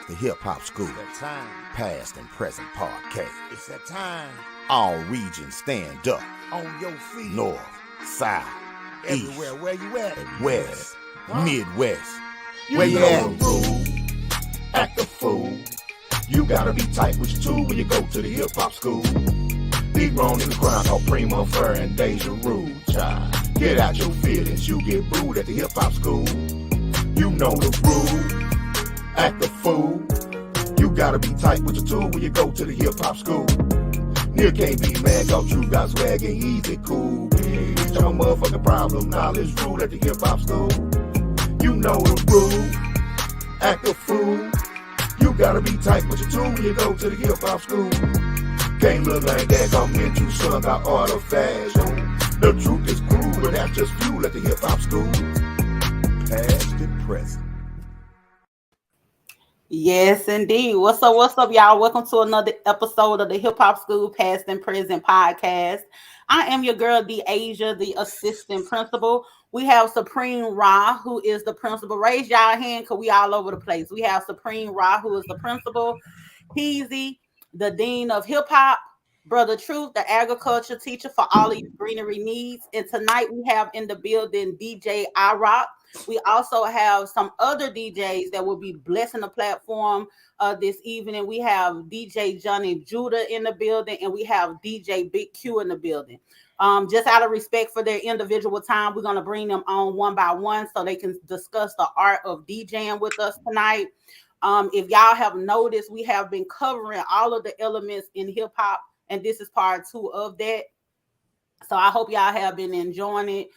The Hip Hop School, time. Past and Present Podcast. It's that time. All regions stand up. On your feet. North, South, Everywhere. East, Where you at? and West, Huh? Midwest. You Where you know at? the rule. Act a fool. You gotta be tight with your tool when you go to the Hip Hop School. Big Ron in the ground called Primo Fur and Deja Rule, child. Get out your feelings, you get booed at the Hip Hop School. You know the rule. Act a fool. You gotta be tight with your tool when you go to the Hip Hop School. Near can't be mad, cause you got swag and easy, cool. Bitch, your motherfucking problem, knowledge rule at the Hip Hop School. You know the rule. Act a fool. You gotta be tight with your tool when you go to the Hip Hop School. Can't look like that, cause mental son got artifacts. The truth is cruel, but that's just fuel at the Hip Hop School. Past and present. Yes, indeed. What's up, y'all? Welcome to another episode of the Hip Hop School Past and Present Podcast. I am your girl, DJing, the assistant principal. We have Supreme Ra, who is the principal. Raise y'all hand, because we all over the place. We have Supreme Ra, who is the principal. Peasy, the dean of hip hop. Brother Truth, the agriculture teacher for all of your greenery needs. And tonight we have in the building DJ Eyerahk. We also have some other DJs that will be blessing the platform this evening. We have DJ Johnnie Judah in the building, and we have DJ Big Q in the building. Just out of respect for their individual time, we're going to bring them on one by one so they can discuss the art of DJing with us tonight. If y'all have noticed, we have been covering all of the elements in hip hop, and this is part 2 of that. So I hope y'all have been enjoying it.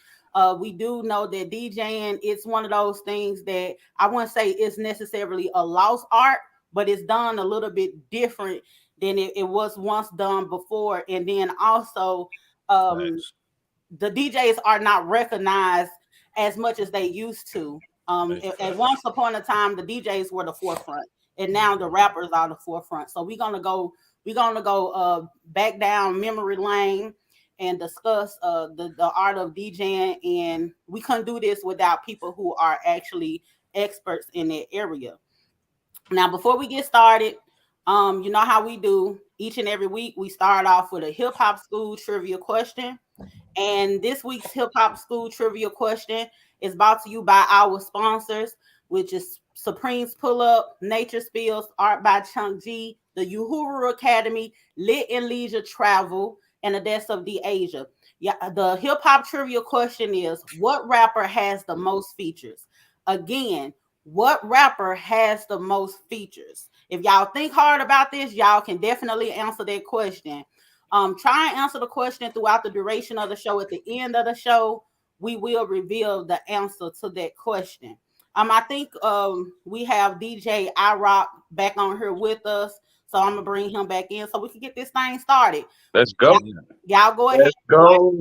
We do know that DJing, it's one of those things that I wouldn't say it's necessarily a lost art, but it's done a little bit different than it was once done before. And then also, the DJs are not recognized as much as they used to. At once upon a time, the DJs were the forefront, and now the rappers are the forefront. So we're gonna go back down memory lane and discuss the art of DJing, and we couldn't do this without people who are actually experts in that area. Now, before we get started, you know how we do each and every week. We start off with a hip hop school trivia question, and this week's hip hop school trivia question is brought to you by our sponsors, which is Supreme's Pull Up, Nature Spills, Art by Chunk G, the Uhuru Academy, Lit and Leisure Travel, and the Deaths of Asia. Yeah, the hip hop trivia question is: what rapper has the most features? Again, what rapper has the most features? If y'all think hard about this, y'all can definitely answer that question. Try and answer the question throughout the duration of the show. At the end of the show, we will reveal the answer to that question. I think we have DJ Eyerahk back on here with us. So I'm gonna bring him back in so we can get this thing started. Let's go. Y'all go ahead. Let's go.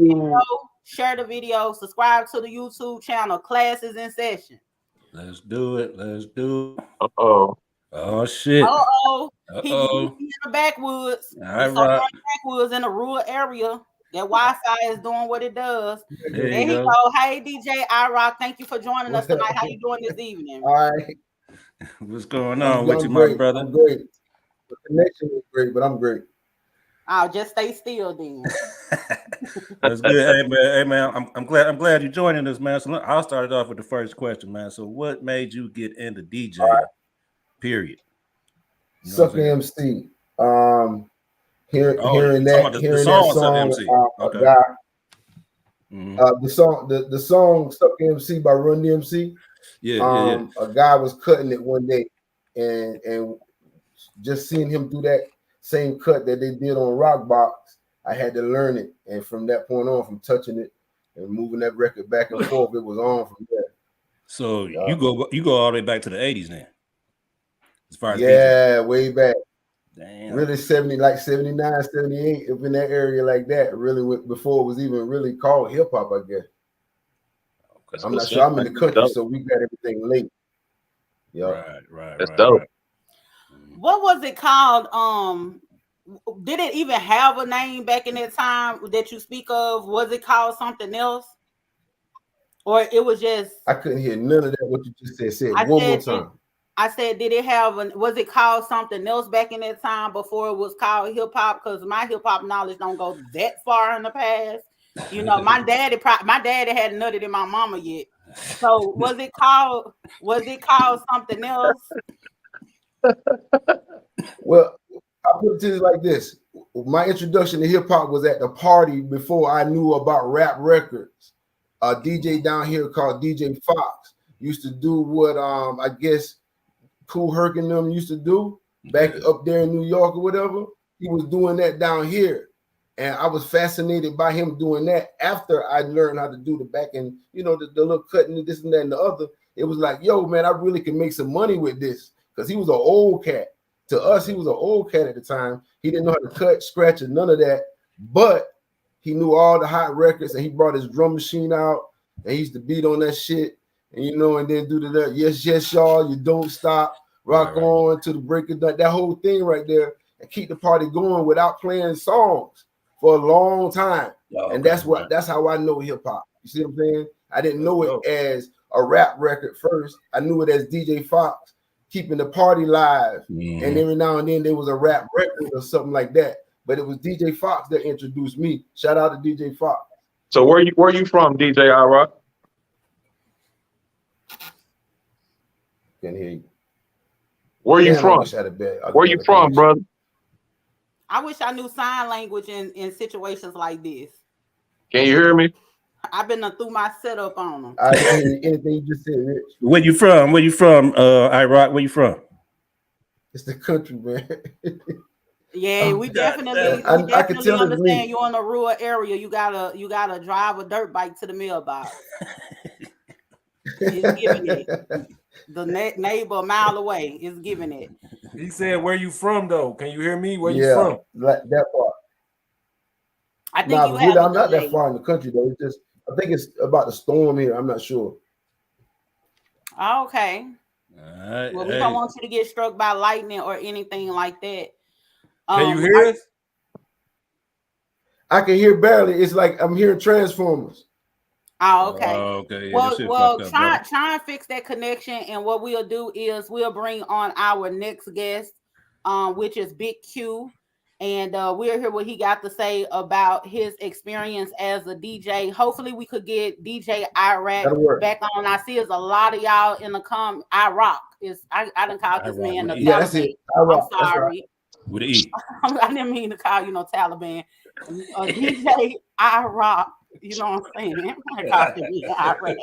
Share the video. Subscribe to the YouTube channel. Class is in session. Let's do it. Uh-oh. Oh shit. He in the backwoods. All right, right. Backwoods in a rural area. That Wi-Fi is doing what it does. There you go. Hey, DJ Eyerahk, thank you for joining us tonight. How you doing this evening? All right. What's going on with you, my brother? I'm great. The connection is great, but I'm great. I'll just stay still then. That's good. Hey man, I'm glad you're joining us, man. So I'll start it off with the first question, man. So what made you get into DJing? Right. Period. You know Sucker MC. Hearing that song, okay. Guy, the song Sucker MC by Run DMC. Yeah. A guy was cutting it one day, and just seeing him do that same cut that they did on Rockbox, I had to learn it. And from that point on, from touching it and moving that record back and forth, it was on from there. So you go all the way back to the 80s then? As far as DJ. Way back. Damn. Really 79, 78, up in that area like that, really before it was even really called hip hop, I guess. I'm not sure. I'm in the country, so we got everything late. Right. That's dope. What was it called? Did it even have a name back in that time that you speak of? Was it called something else? Or it was just... I couldn't hear none of that, what you just said. Say it one more time. I said, did it was it called something else back in that time before it was called hip hop? Because my hip hop knowledge don't go that far in the past. You know, my daddy hadn't nutted in my mama yet. So was it called something else? Well, I put it to you like this. My introduction to hip hop was at the party before I knew about rap records. A DJ down here called DJ Fox used to do what I guess Cool Herc and them used to do back up there in New York or whatever. He was doing that down here. And I was fascinated by him doing that after I learned how to do the back end, you know, the little cutting, this and that and the other. It was like, yo, man, I really can make some money with this. Because he was an old cat. To us, he was an old cat at the time. He didn't know how to cut, scratch, and none of that. But he knew all the hot records, and he brought his drum machine out, and he used to beat on that shit, and you know, and then do the yes, yes, y'all, you don't stop, rock on to the break of that whole thing right there, and keep the party going without playing songs for a long time. And that's how I know hip hop. You see what I'm saying? I didn't know it as a rap record first. I knew it as DJ Fox keeping the party live, and every now and then there was a rap record or something like that. But it was DJ Fox that introduced me. Shout out to DJ Fox. So where you from, DJ Eyerahk? Can hear you. Where you from? Where you from, brother? I wish I knew sign language in situations like this. Can you hear me? I've been through my setup on them. I didn't hear anything you just said, Rich. Where you from? Eyerahk? Where you from? It's the country, man. Yeah, we definitely understand you're in a rural area. You gotta drive a dirt bike to the mailbox. It's giving it. The neighbor a mile away is giving it. He said, "Where you from, though? Can you hear me? Where you from?" That part. I think I'm not that far in the country though. It's just I think it's about the storm here. I'm not sure. Okay. All right. Well, we don't want you to get struck by lightning or anything like that. Can you hear us? I can hear barely. It's like I'm hearing Transformers. Oh, okay. Okay. Yeah, well, try and fix that connection. And what we'll do is we'll bring on our next guest, which is Big Q. And we'll hear what he got to say about his experience as a DJ. Hopefully, we could get DJ Eyerahk back on. I see there's a lot of y'all in the Eyerahk. I didn't call this man the Taliban. That's it. I'm sorry. With an E. I didn't mean to call you no Taliban. DJ Eyerahk. You know what I'm saying? I call him Eyerahk.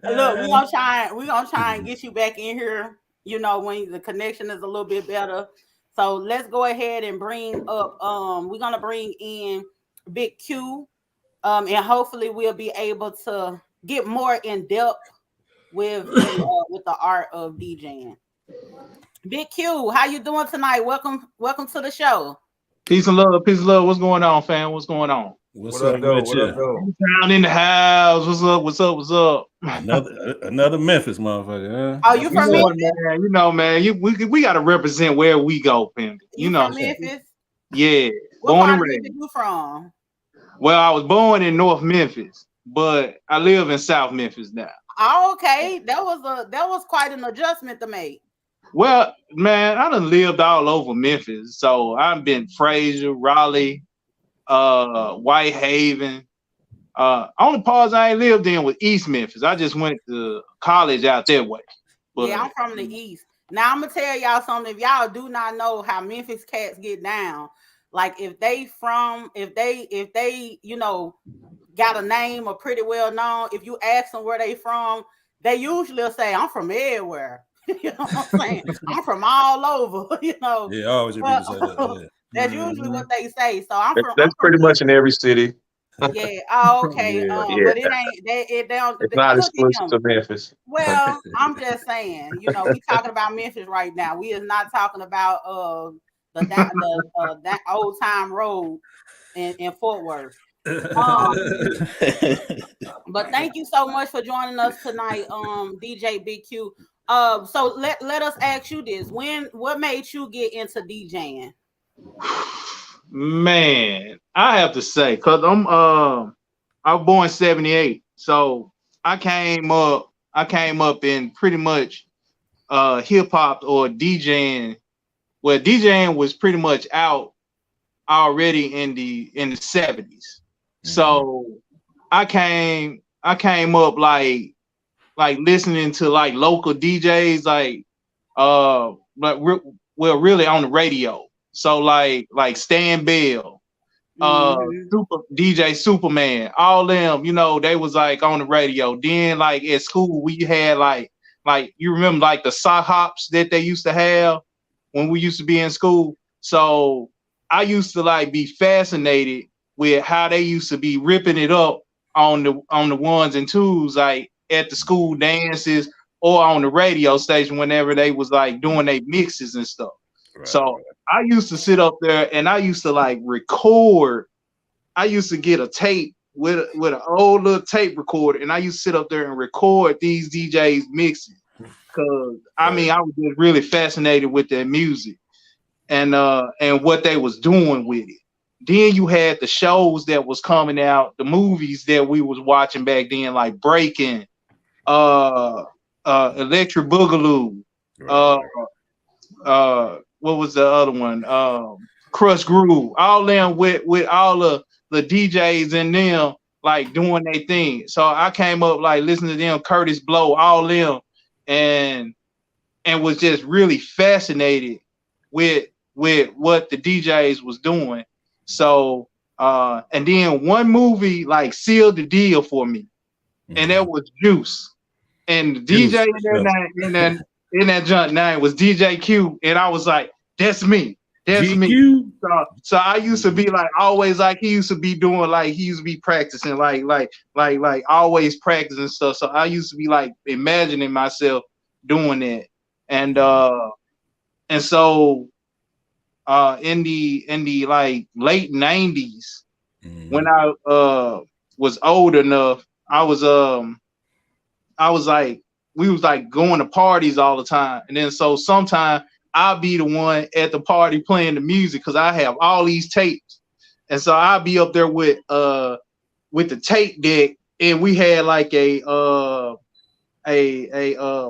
Look, we're gonna try and get you back in here. You know, when the connection is a little bit better. So let's go ahead and bring up, we're going to bring in Big Q, and hopefully we'll be able to get more in depth with the art of DJing. Big Q, how you doing tonight? Welcome to the show. Peace and love, peace and love. What's going on, fam? What's going on? What's up, though? Down in the house. What's up? Another Memphis motherfucker. Huh? Oh, you from Memphis? Man, you know, man. We got to represent where we go, Pim. You know, from Memphis? Yeah. What part of Memphis you from? Well, I was born in North Memphis, but I live in South Memphis now. Oh, okay. That was quite an adjustment to make. Well, man, I done lived all over Memphis, so I've been Fraser, Raleigh, Whitehaven. Only parts I ain't lived in was East Memphis. I just went to college out that way. But, yeah, I'm from the East. Now I'm gonna tell y'all something. If y'all do not know how Memphis cats get down, like if they you know got a name or pretty well known, if you ask them where they from, they usually will say, "I'm from everywhere." You know what I'm saying? I'm from all over. You know. Yeah, I always hear people say that. Yeah. That's usually what they say. So That's pretty much in every city. Yeah. Oh, okay. Yeah. But it ain't. It don't. It's not exclusive to Memphis. Well, I'm just saying. You know, we talking about Memphis right now. We is not talking about that old time road in Fort Worth. But thank you so much for joining us tonight, DJ Big Q. So let us ask you this: what made you get into DJing? Man, I have to say, cause I was born in '78, so I came up. came up in pretty much hip hop or DJing. Well, DJing was pretty much out already in the 70s. So I came up like listening to like local DJs, really on the radio. So like Stan Bell, DJ Superman, all them, you know, they was like on the radio. Then like at school we had like you remember like the sock hops that they used to have when we used to be in school. So I used to like be fascinated with how they used to be ripping it up on the ones and twos, like at the school dances or on the radio station whenever they was like doing their mixes and stuff. Right. So I used to sit up there and I used to like record. I used to get a tape with an old little tape recorder, and I used to sit up there and record these DJs mixing. Cause I mean, I was just really fascinated with their music and what they was doing with it. Then you had the shows that was coming out, the movies that we was watching back then, like Breaking, Electric Boogaloo, what was the other one? Crush Groove. All them with all the DJs and them like doing their thing. So I came up like listening to them, Curtis Blow, all them, and was just really fascinated with what the DJs was doing. So and then one movie like sealed the deal for me, and that was Juice. And the DJ in that joint name was DJ Q, and I was like, that's me. That's GQ? Me. So I used to be like always like he used to be doing like he used to be practicing like always practicing stuff. So I used to be like imagining myself doing that. And so in the like late 90s, when I was old enough, I was like we was like going to parties all the time. And then so sometime I'll be the one at the party playing the music because I have all these tapes. And so I'll be up there with the tape deck, and we had like a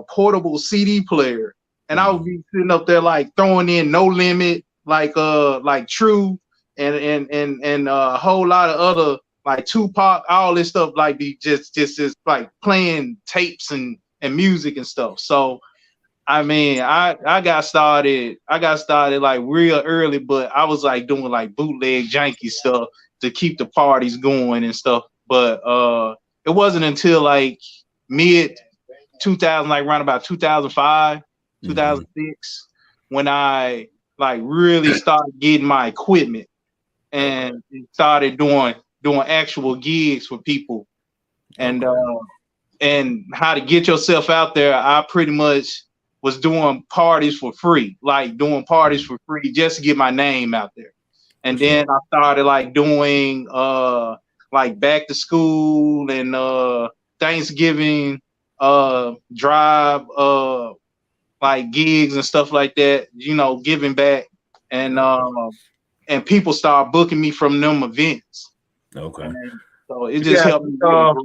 portable CD player. And I would be sitting up there like throwing in No Limit, like Thru and a whole lot of other like Tupac, all this stuff, like be just like playing tapes and music and stuff. So I mean, I got started like real early, but I was like doing like bootleg janky stuff to keep the parties going and stuff. But it wasn't until like mid 2000, like around about 2005, 2006, when I like really started getting my equipment and started doing actual gigs for people, and how to get yourself out there. I pretty much was doing parties for free, just to get my name out there. And then I started like doing like back to school and Thanksgiving drive like gigs and stuff like that, you know, giving back, and people start booking me from them events. Okay. And so it just helped me.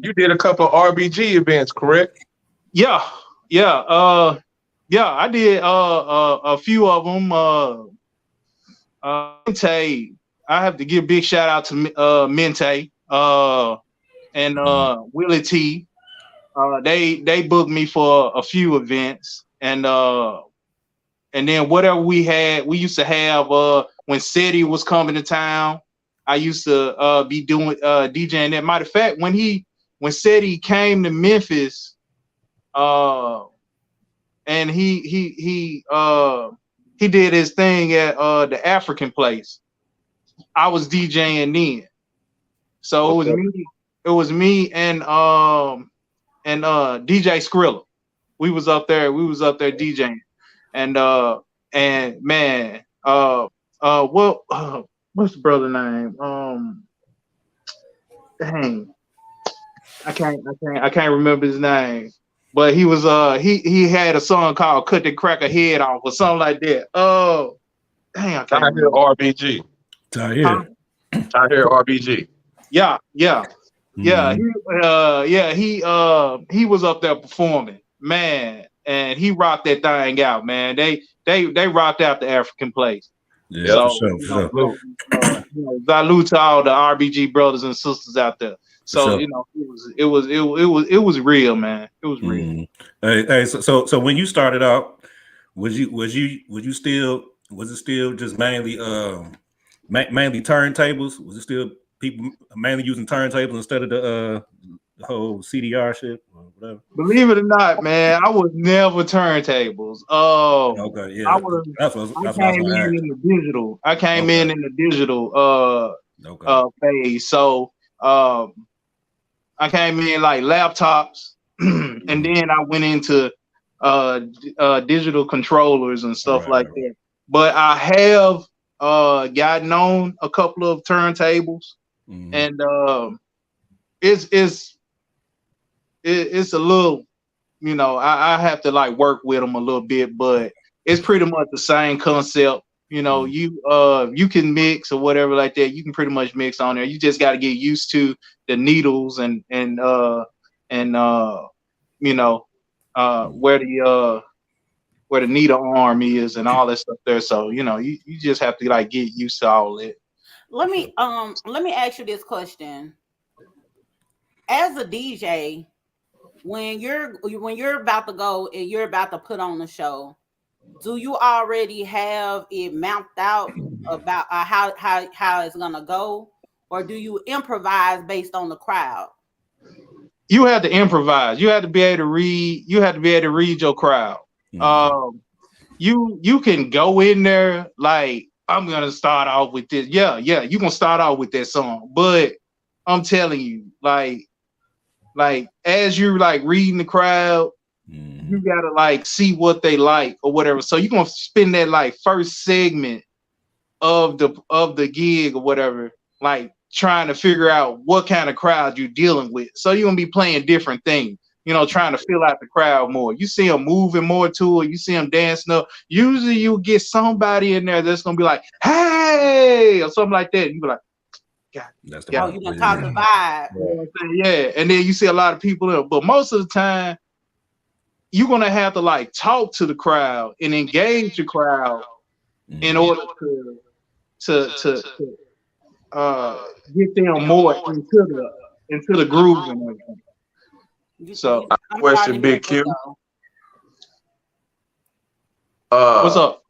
You did a couple of RBG events, correct? Yeah. I did a few of them. Mente, I have to give a big shout out to Mente and Willie T. They booked me for a few events, and then whatever we used to have when SETI was coming to town. I used to be doing DJing that. Matter of fact, when SETI came to Memphis, and he did his thing at the African place, I was DJing then. So it was me and DJ Skrilla. We was up there DJing, and man, what's the brother name? Dang, I can't remember his name. But he was he had a song called "Cut the Cracker Head Off" or something like that. Oh, dang, I can't RBG. Tahir RBG. Yeah. Yeah, he was up there performing, man, and he rocked that thing out, man. They rocked out the African place. Yeah, So, for sure. Salute to all the RBG brothers and sisters out there. So it was real, man. It was real. Hey, so when you started out, was it still just mainly turntables? Was it still people mainly using turntables instead of the whole CDR shit or whatever? Believe it or not, man, I was never turntables. Okay, yeah, that's what I came in the digital. I came in the digital phase. So I came in like laptops, and then I went into digital controllers and stuff like that. But I have gotten on a couple of turntables, and it's a little, I have to like work with them a little bit, but it's pretty much the same concept. You can mix or whatever like that. You can pretty much mix on there. You just got to get used to the needles and where the needle arm is and all that stuff there. So you just have to like get used to all that. Let me ask you this question. As a DJ, when you're about to go and you're about to put on the show, do you already have it mapped out about how it's gonna go, or do you improvise based on the crowd? You have to improvise. You have to be able to read. You have to be able to read your crowd. You can go in there like, I'm gonna start off with this. Yeah, you're gonna start off with that song, but I'm telling you, like as you're like reading the crowd, you gotta like see what they like or whatever. So you're gonna spend that like first segment of the gig or whatever, like trying to figure out what kind of crowd you're dealing with. So you're gonna be playing different things, trying to fill out the crowd more. You see them moving more to it, you see them dancing up. Usually you get somebody in there that's gonna be like, hey, or something like that. You be like, you can talk the vibe. Yeah, and then you see a lot of people there, but most of the time you're gonna have to like talk to the crowd and engage the crowd in order to get them more into the groove and everything. So, question, Big Q. What's up?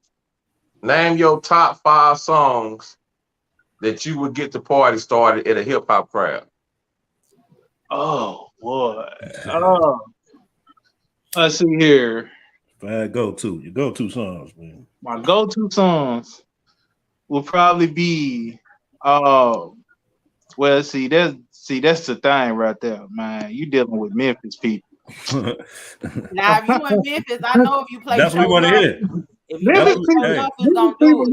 Name your top 5 songs that you would get the party started at a hip hop crowd. Oh boy. Let's see here. Your go-to songs, man. My go-to songs will probably be well, see that's the thing right there, man. You dealing with Memphis people. Now, if you in Memphis, I know if you play. That's what we want to hear. Memphis people, you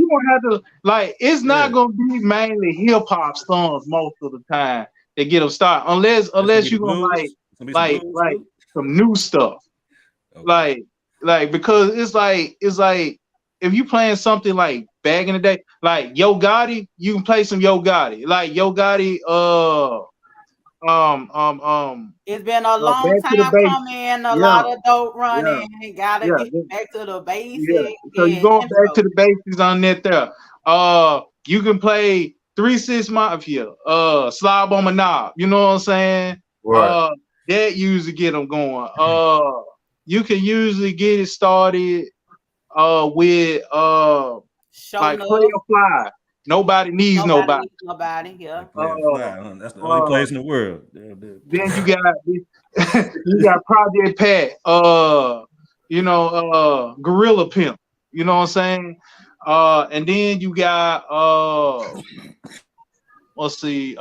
gonna have to like. It's not gonna be mainly hip hop songs most of the time. They get them started, unless you gonna like some new stuff. Okay. Like because it's like if you playing something like back in the day, like Yo Gotti, you can play some Yo Gotti. Like Yo Gotti, it's been a long time coming, a lot of dope running. Gotta get back to the basics. So you going back to the basics on that there. You can play 3 6 Mafia, Slob on my knob. You know what I'm saying? Right. That usually get them going. You can usually get it started with like Play or Fly. Nobody needs nobody. Yeah. That's the only place in the world. Then you got Project Pat. Gorilla Pimp. You know what I'm saying? And then you got let's see.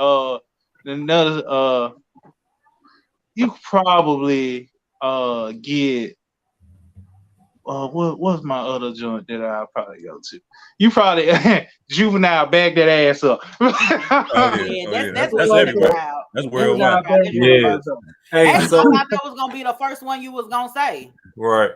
Another. You probably get. What's my other joint that I'll probably go to? You probably Juvenile, bag that ass up. That's worldwide. Yeah. Hey, so I thought that was gonna be the first one you was gonna say. Right.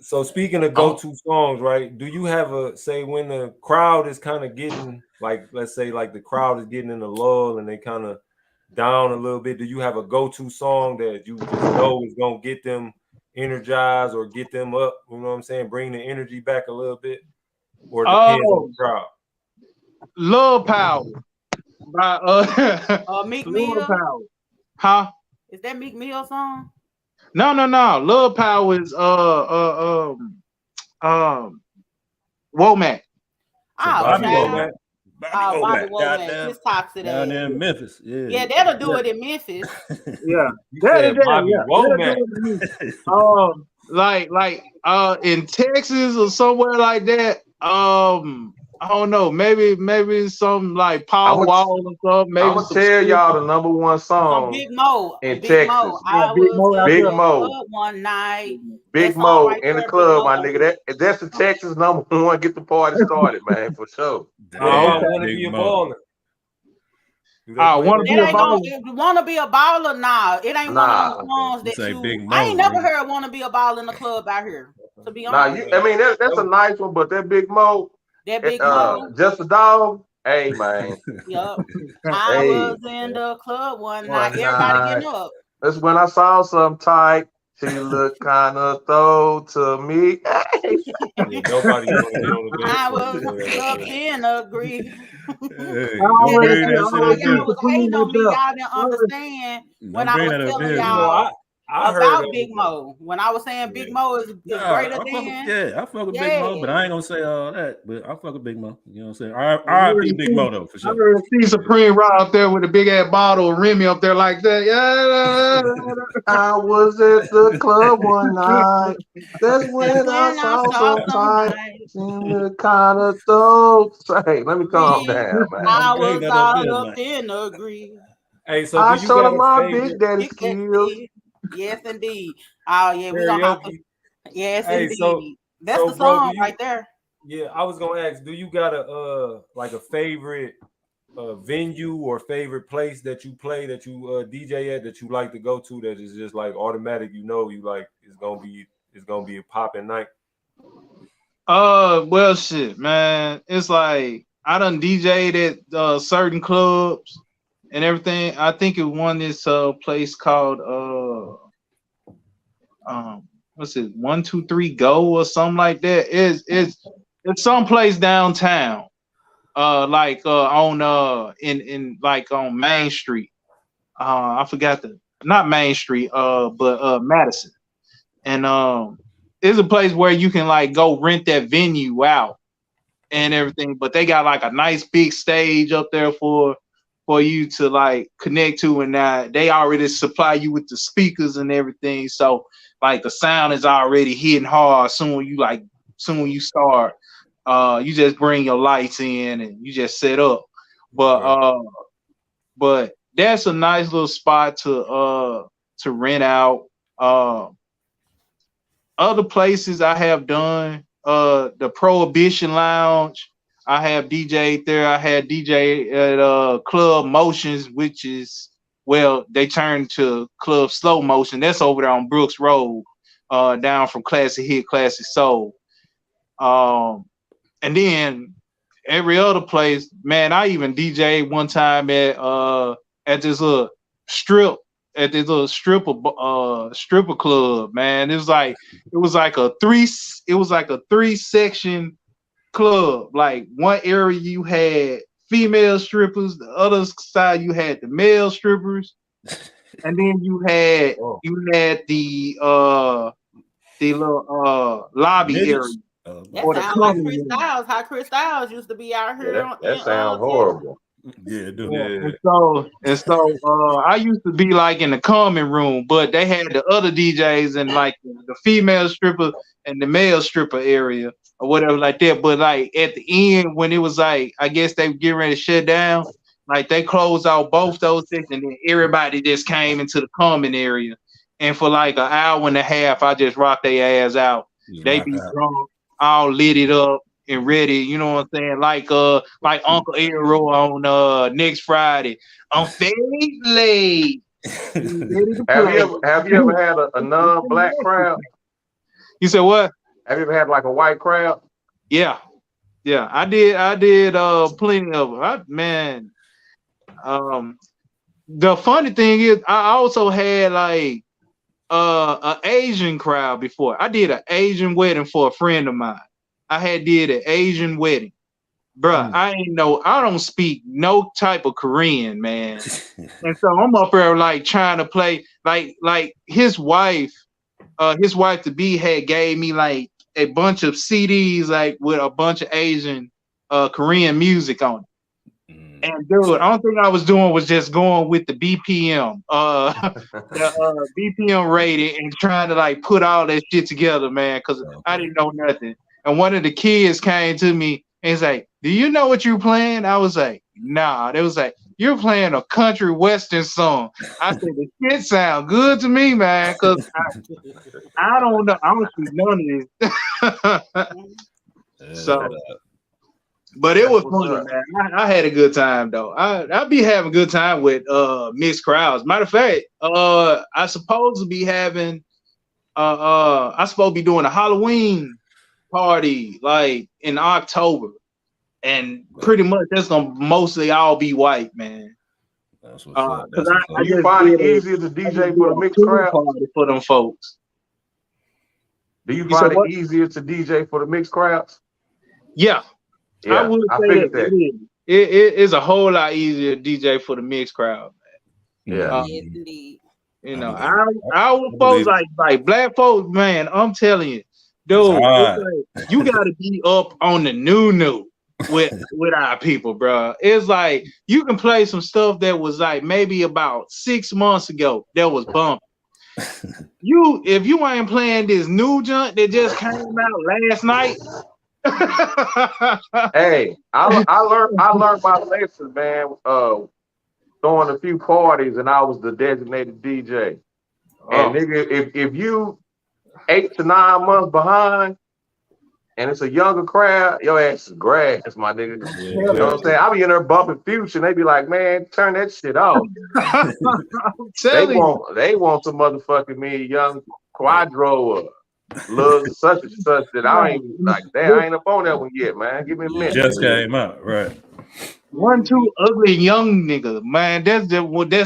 So speaking of go-to songs, right? Do you have a say when the crowd is kind of getting like let's say like the crowd is getting in a lull and they kind of down a little bit, do you have a go-to song that you just know is gonna get them energized or get them up? You know what I'm saying? Bring the energy back a little bit, or it depends on the crowd. Love Power by Meek Love Mill. Power. Huh? Is that Meek Mill song? No. Love Power is Womack. Bobby Womack. Bobby Womack. Womack. His toxic Down ass. there in Memphis. Yeah. Yeah, that'll do it in Memphis. Yeah. You said Bobby Womack. Like in Texas or somewhere like that. I don't know. Maybe some like Paul Wall or something. Maybe I'm gonna tell y'all the number one song Big Mo in Big Texas. Mo. I was Big in the Mo. club one night. Big Mo in the club, my nigga. That's the Texas number one. Get the party started, man, for sure. I want to be a baller. I want to be a baller. Want to be a baller? Nah, it ain't one of them songs that you. Big Mo, I ain't never heard "Want to Be a Baller" in the club out here. To be honest, I mean that's a nice one, but that Big Mo, just a dog. Hey man. Yup. I was in the club one night. Everybody getting up. That's when I saw some type. She looked kind of throw to me. Nobody I was up in agree. Y'all was hating on me. Y'all didn't understand when I was telling y'all about Big Mo. When I was saying Big Mo is greater than. I fuck with Big Mo, but I ain't gonna say all that. But I fuck with Big Mo. You know what I'm saying? R.I.P. Big Mo though, for sure. I heard see Supreme right out there with a big ass bottle of Remy up there like that. Yeah. I was at the club one night. That's when I saw some type. Seemed kind of throw. Hey, let me calm down, man. I was all up in agree. Hey, so I showed him my Big Daddy skills. Yes, indeed. Oh yeah, we gonna have to. Yes, hey, indeed. So, that's the song right there. Yeah, I was gonna ask, do you got a like a favorite venue or favorite place that you play, that you DJ at, that you like to go to, that is just like automatic? You know, you like it's gonna be a popping night. Well, shit, man. It's like I done DJ'd at certain clubs and everything. I think it won this place called what's it, 123 Go or something like that. It's some place downtown, like on in like on Main Street. I forgot not Main Street, but Madison. And it's a place where you can like go rent that venue out and everything, but they got like a nice big stage up there for you to like connect to, and they already supply you with the speakers and everything. So like the sound is already hitting hard. Soon when you start, you just bring your lights in and you just set up. But that's a nice little spot to rent out. Other places I have done, the Prohibition Lounge, I have DJ'd there. I had DJ at Club Motions, which is, well, they turned to Club Slow Motion. That's over there on Brooks Road, down from Classic Hit, Classic Soul. And then every other place, man, I even DJ'd one time at this little stripper club, man. It was like a three section club. Like one area you had female strippers, the other side you had the male strippers, and then you had the little lobby area. That sounds like how Chris Styles used to be out here. That sounds horrible. Yeah, dude. Yeah. And so I used to be like in the common room, but they had the other DJs in like the female stripper and the male stripper area or whatever like that. But like at the end, when it was like, I guess they were getting ready to shut down, like they closed out both those things, and then everybody just came into the common area. And for like an hour and a half, I just rocked their ass out. They be drunk, all lit it up and ready, you know what I'm saying? Like Uncle Arrow on next Friday. I'm very late. Have you ever had a non-black crowd? You said what? Have you ever had like a white crowd? Yeah. Yeah, I did plenty of man. The funny thing is I also had like an Asian crowd before. I did an Asian wedding for a friend of mine. I had did an Asian wedding. Bruh, I don't speak no type of Korean, man. And so I'm up there like trying to play like his wife to be had gave me like a bunch of CDs like with a bunch of Asian Korean music on it. And dude, the only thing I was doing was just going with the BPM, the BPM rating and trying to like put all that shit together, man, because I didn't know nothing. And one of the kids came to me and he's like, "Do you know what you're playing?" I was like, "Nah." They was like, "You're playing a country western song." I said, "The shit sound good to me, man, because I don't know. I don't speak none of this." So. But it was fun, man. I had a good time though. I be having a good time with mixed crowds. Matter of fact, I supposed to be having I supposed to be doing a Halloween party like in October, and pretty much that's gonna mostly all be white, man. That's what's up. That's Do you find it easier to DJ for the mixed crowd? For them folks. Do you find it easier to DJ for the mixed crowds? Yeah. Yeah, I would say that. It is a whole lot easier to DJ for the mixed crowd, man. Yeah, indeed. You know, our folks like black folks, man. I'm telling you, dude, it's like, you got to be up on the new with our people, bro. It's like you can play some stuff that was like maybe about 6 months ago that was bumping. If you ain't playing this new junk that just came out last night. Hey, I learned my lesson, man. Throwing a few parties, and I was the designated DJ. And nigga, if you 8 to 9 months behind, and it's a younger crowd, your ass is grass, my nigga. You know what I'm saying? I be in there bumping Future, and they be like, "Man, turn that shit off." They want some motherfucking me young Quadro or Lil such and such that I ain't like that. I ain't up on that one yet, man. Give me a minute. Just came out, right? 1 2 ugly young nigga, man. That's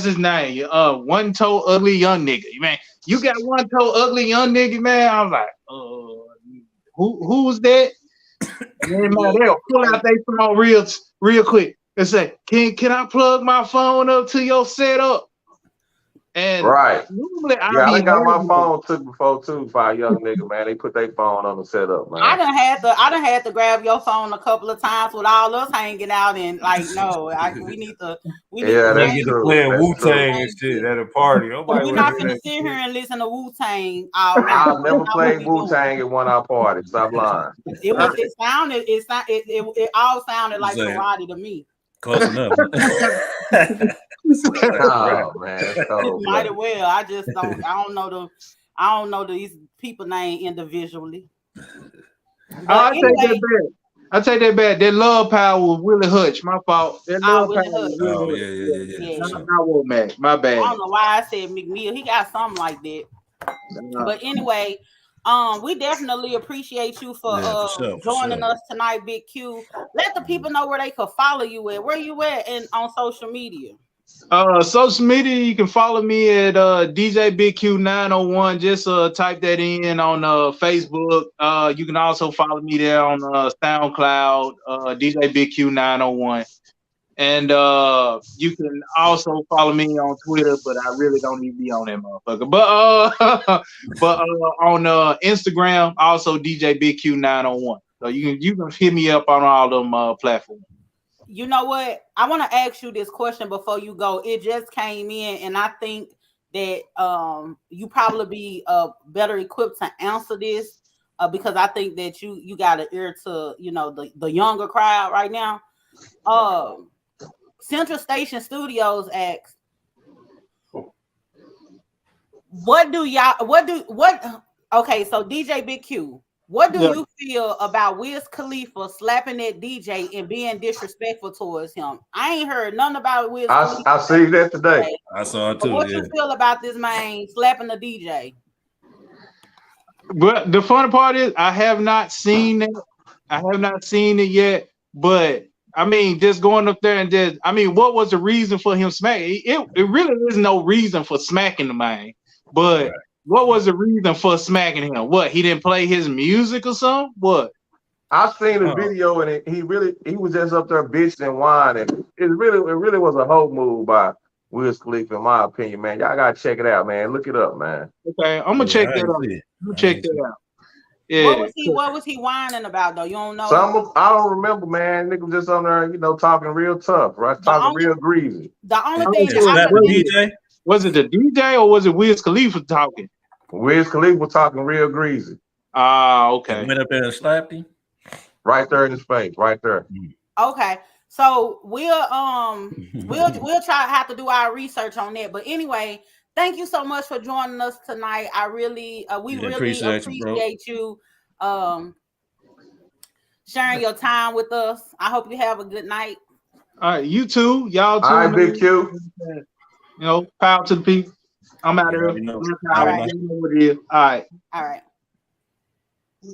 his name. 1 toe ugly young nigga, man. You got 1 toe ugly young nigga, man. I'm like, who was that? Man, they'll pull out their phone real quick and say, "Can I plug my phone up to your setup?" And normally I got my phone took before too by a young nigga, man. They put their phone on the setup, man. I done had to grab your phone a couple of times with all us hanging out and like, no, we need to that's true. Playing Wu-Tang and shit at a party. We're not gonna sit here and listen to Wu-Tang all night. I've never played Wu-Tang at one of our parties. Stop lying. It all sounded like karate to me. Close enough. Oh man, might well. I don't know these people name individually. I take that back. That Love Power was Willie Hutch. My fault. That Love Power was Willie Hutch. Not Womack. My bad. I don't know why I said McNeil. He got something like that. But anyway, we definitely appreciate you for joining us tonight, Big Q. Let the people know where they could follow you at. Where you at on social media? Social media, you can follow me at DJ Big Q 901. Just type that in on Facebook. You can also follow me there on SoundCloud, DJ Big Q 901. And you can also follow me on Twitter, but I really don't need to be on that motherfucker. But on Instagram, also DJ Big Q 901. So you can hit me up on all them platforms. You know what? I want to ask you this question before you go. It just came in, and I think that you probably be better equipped to answer this because I think that you got an ear to the younger crowd right now. Central Station Studios asks, okay, so DJ Big Q, what do you feel about Wiz Khalifa slapping that DJ and being disrespectful towards him? I ain't heard nothing about Wiz Khalifa. I see that today. I saw it too. But what you feel about this man slapping the DJ? But the funny part is I have not seen that. I have not seen it yet, but I mean, just going up there and just, I mean, what was the reason for him smacking? It really is no reason for smacking the man, but what was the reason for smacking him? What, he didn't play his music or something? What? I seen the video and he was just up there bitching and whining. It really was a whole move by Wiz Khalifa, in my opinion, man. Y'all gotta check it out, man. Look it up, man. Okay, I'm gonna check that out. I'm gonna check that out. Yeah. What was he whining about though? You don't know? I don't remember, man. Nigga was just on there, talking real tough, right? Talking real greasy. The only thing DJ? Was it the DJ or was it Wiz Khalifa talking? Wiz Khalifa was talking real greasy. Ah, okay. Went up there and slapped him. Right there in his face, right there. Okay, so we'll have to do our research on that. But anyway, thank you so much for joining us tonight. I really, we really appreciate you sharing your time with us. I hope you have a good night. All right, you too, y'all too. All right, Big Q. Power to the people. I'm out of here. All right. All right.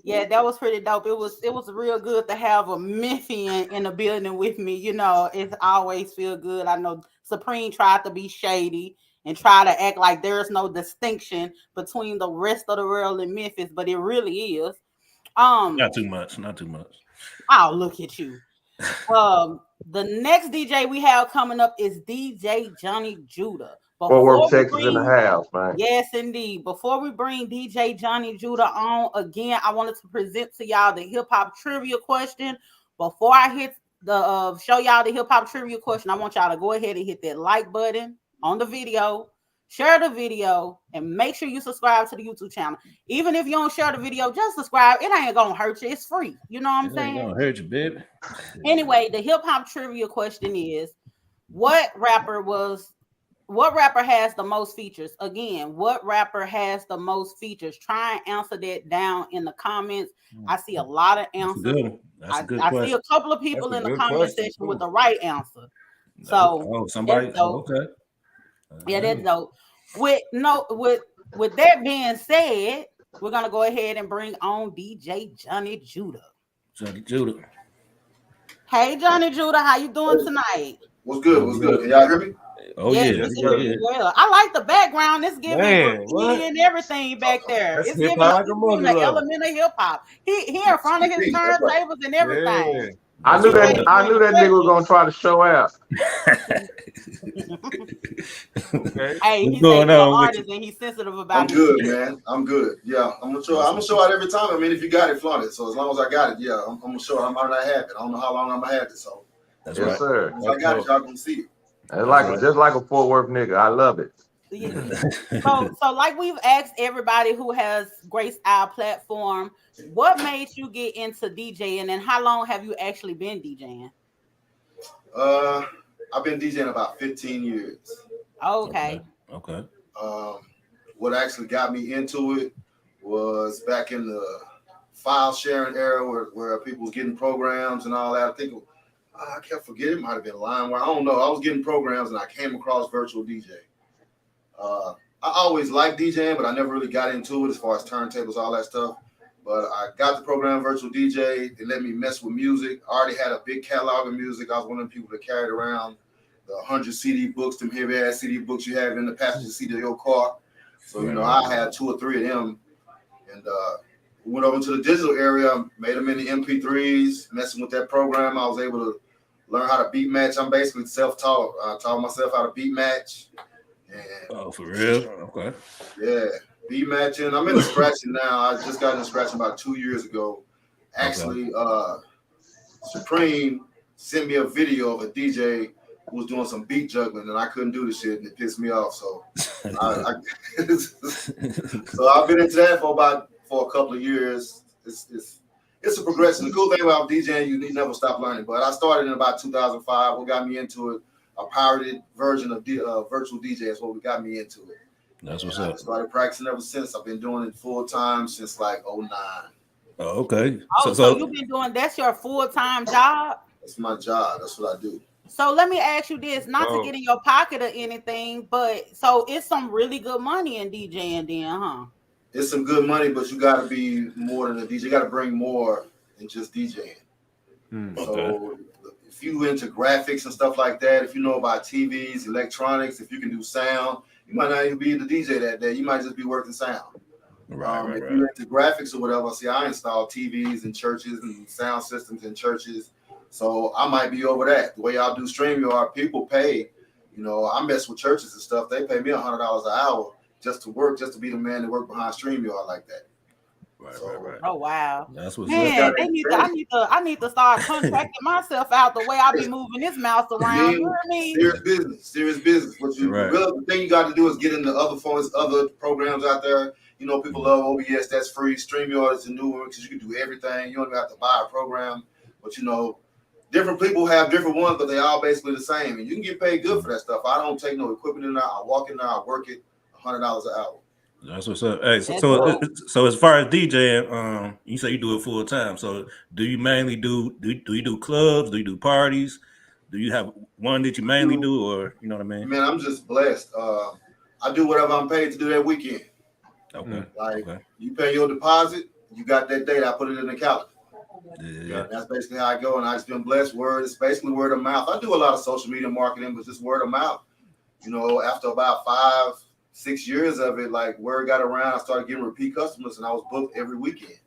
Yeah, that was pretty dope. It was real good to have a Memphian in the building with me. It's always feel good. I know Supreme tried to be shady and try to act like there's no distinction between the rest of the world and Memphis, but it really is. Not too much. Oh, look at you. The next DJ we have coming up is DJ Johnnie Judah. Fort Worth, Texas in the house, man. Yes, indeed. Before we bring DJ Johnnie Judah on again, I wanted to present to y'all the hip hop trivia question. Before I hit the show y'all the hip hop trivia question, I want y'all to go ahead and hit that like button on the video, share the video, and make sure you subscribe to the YouTube channel. Even if you don't share the video, just subscribe. It ain't gonna hurt you. It's free. You know what I'm saying? It ain't gonna hurt you, baby. Anyway, the hip hop trivia question is: What rapper has the most features? Again, what rapper has the most features? Try and answer that down in the comments. I see a lot of answers. I see a couple of people in the comment section with the right answer. So, somebody. Okay. Yeah, that's dope. With that being said, we're gonna go ahead and bring on DJ Johnnie Judah. Hey, Johnnie Judah, how you doing tonight? What's good? Can y'all hear me? Oh yeah. Well, I like the background. It's giving graffiti and everything back there. It's giving the element of hip hop. He in front of his turntables and everything. Yeah. I knew that nigga was gonna try to show out. Okay. Hey, he's an artist and he's sensitive about it. I'm good, man. I'm good. Yeah, I'm gonna show out every time. I mean, if you got it, flaunt it. So as long as I got it, yeah, I'm gonna show it. I might not have it. I don't know how long I'm gonna have it. So that's right, sir. If I got it, y'all gonna see it. It's just like a Fort Worth nigga. I love it. Yeah. So like we've asked everybody who has graced our platform, what made you get into DJing and how long have you actually been DJing? I've been DJing about 15 years. Okay. What actually got me into it was back in the file sharing era where people was getting programs and all that. I think I kept forgetting. It might have been LimeWire. I don't know. I was getting programs and I came across virtual DJ. I always liked DJing, but I never really got into it as far as turntables, all that stuff. But I got the program Virtual DJ. It let me mess with music. I already had a big catalog of music. I was one of the people that carried around the 100 CD books, them heavy ass CD books you have in the passenger seat of your car. So, I had 2 or 3 of them. And went over to the digital area, made them in the MP3s, messing with that program. I was able to learn how to beat match. I'm basically self-taught. I taught myself how to beat match. And for real? Okay. Yeah, beat matching. I'm into scratching now. I just got into scratching about 2 years ago. Actually, Supreme sent me a video of a DJ who was doing some beat juggling, and I couldn't do the shit, and it pissed me off. So, so I've been into that for a couple of years. It's a progression. The cool thing about DJing, you never stop learning. But I started in about 2005. What got me into it? A pirated version of Virtual DJ is what got me into it. That's what's up. I started practicing ever since. I've been doing it full time since like 2009. Oh, okay. So you've been doing that's your full-time job? That's my job. That's what I do. So let me ask you this, not to get in your pocket or anything, but so it's some really good money in DJing then, huh? It's some good money, but you got to be more than a DJ. You got to bring more than just DJing. Okay. So if you into graphics and stuff like that, if you know about TVs, electronics, if you can do sound, you might not even be the DJ that day. You might just be working sound. If you're into graphics or whatever, see, I install TVs in churches and sound systems in churches. So I might be over that. The way y'all do StreamYard, people pay, I mess with churches and stuff. They pay me $100 an hour just to work, just to be the man that work behind StreamYard like that. Right. Oh wow. That's what's Man, up. I need to start contracting myself out the way I be moving this mouse around. You hear me? Serious business. What you the thing you got to do is get into other phones, other programs out there. People love OBS. That's free. StreamYard is a new one because you can do everything. You don't even have to buy a program. But different people have different ones, but they all basically the same. And you can get paid good for that stuff. I don't take no equipment in there. I walk in there. I work it. $100 an hour. That's what's up. Hey, so as far as DJing, you say you do it full time. So do you mainly do you do clubs? Do you do parties? Do you have one that you mainly do, or you know what I mean? Man, I'm just blessed. I do whatever I'm paid to do that weekend. Okay. You pay your deposit, you got that date. I put it in the calendar. Yeah. That's basically how I go, and I just been blessed. It's basically word of mouth. I do a lot of social media marketing, but just word of mouth. After about 5-6 years of it, like word got around, I started getting repeat customers, and I was booked every weekend.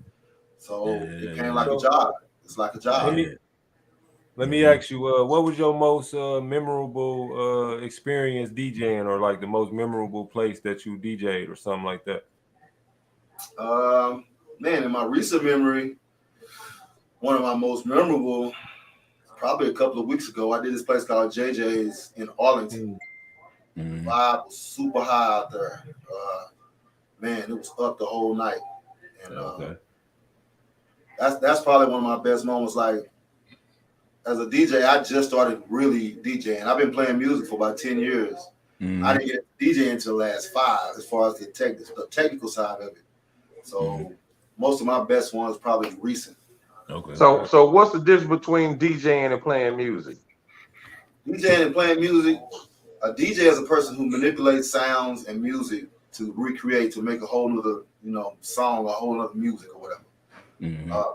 So it came like a job. It's like a job. Let me ask you, what was your most memorable experience DJing, or like the most memorable place that you DJ'd or something like that? Man, in my recent memory, one of my most memorable, probably a couple of weeks ago, I did this place called JJ's in Arlington. The vibe was super high out there. Man, it was up the whole night. And that's probably one of my best moments. Like, as a DJ, I just started really DJing. I've been playing music for about 10 years. I didn't get DJing until the last 5, as far as the technical side of it. So most of my best ones probably recent. Okay. So what's the difference between DJing and playing music? DJing and playing music, a DJ is a person who manipulates sounds and music to recreate, to make a whole nother, song or a whole nother music or whatever.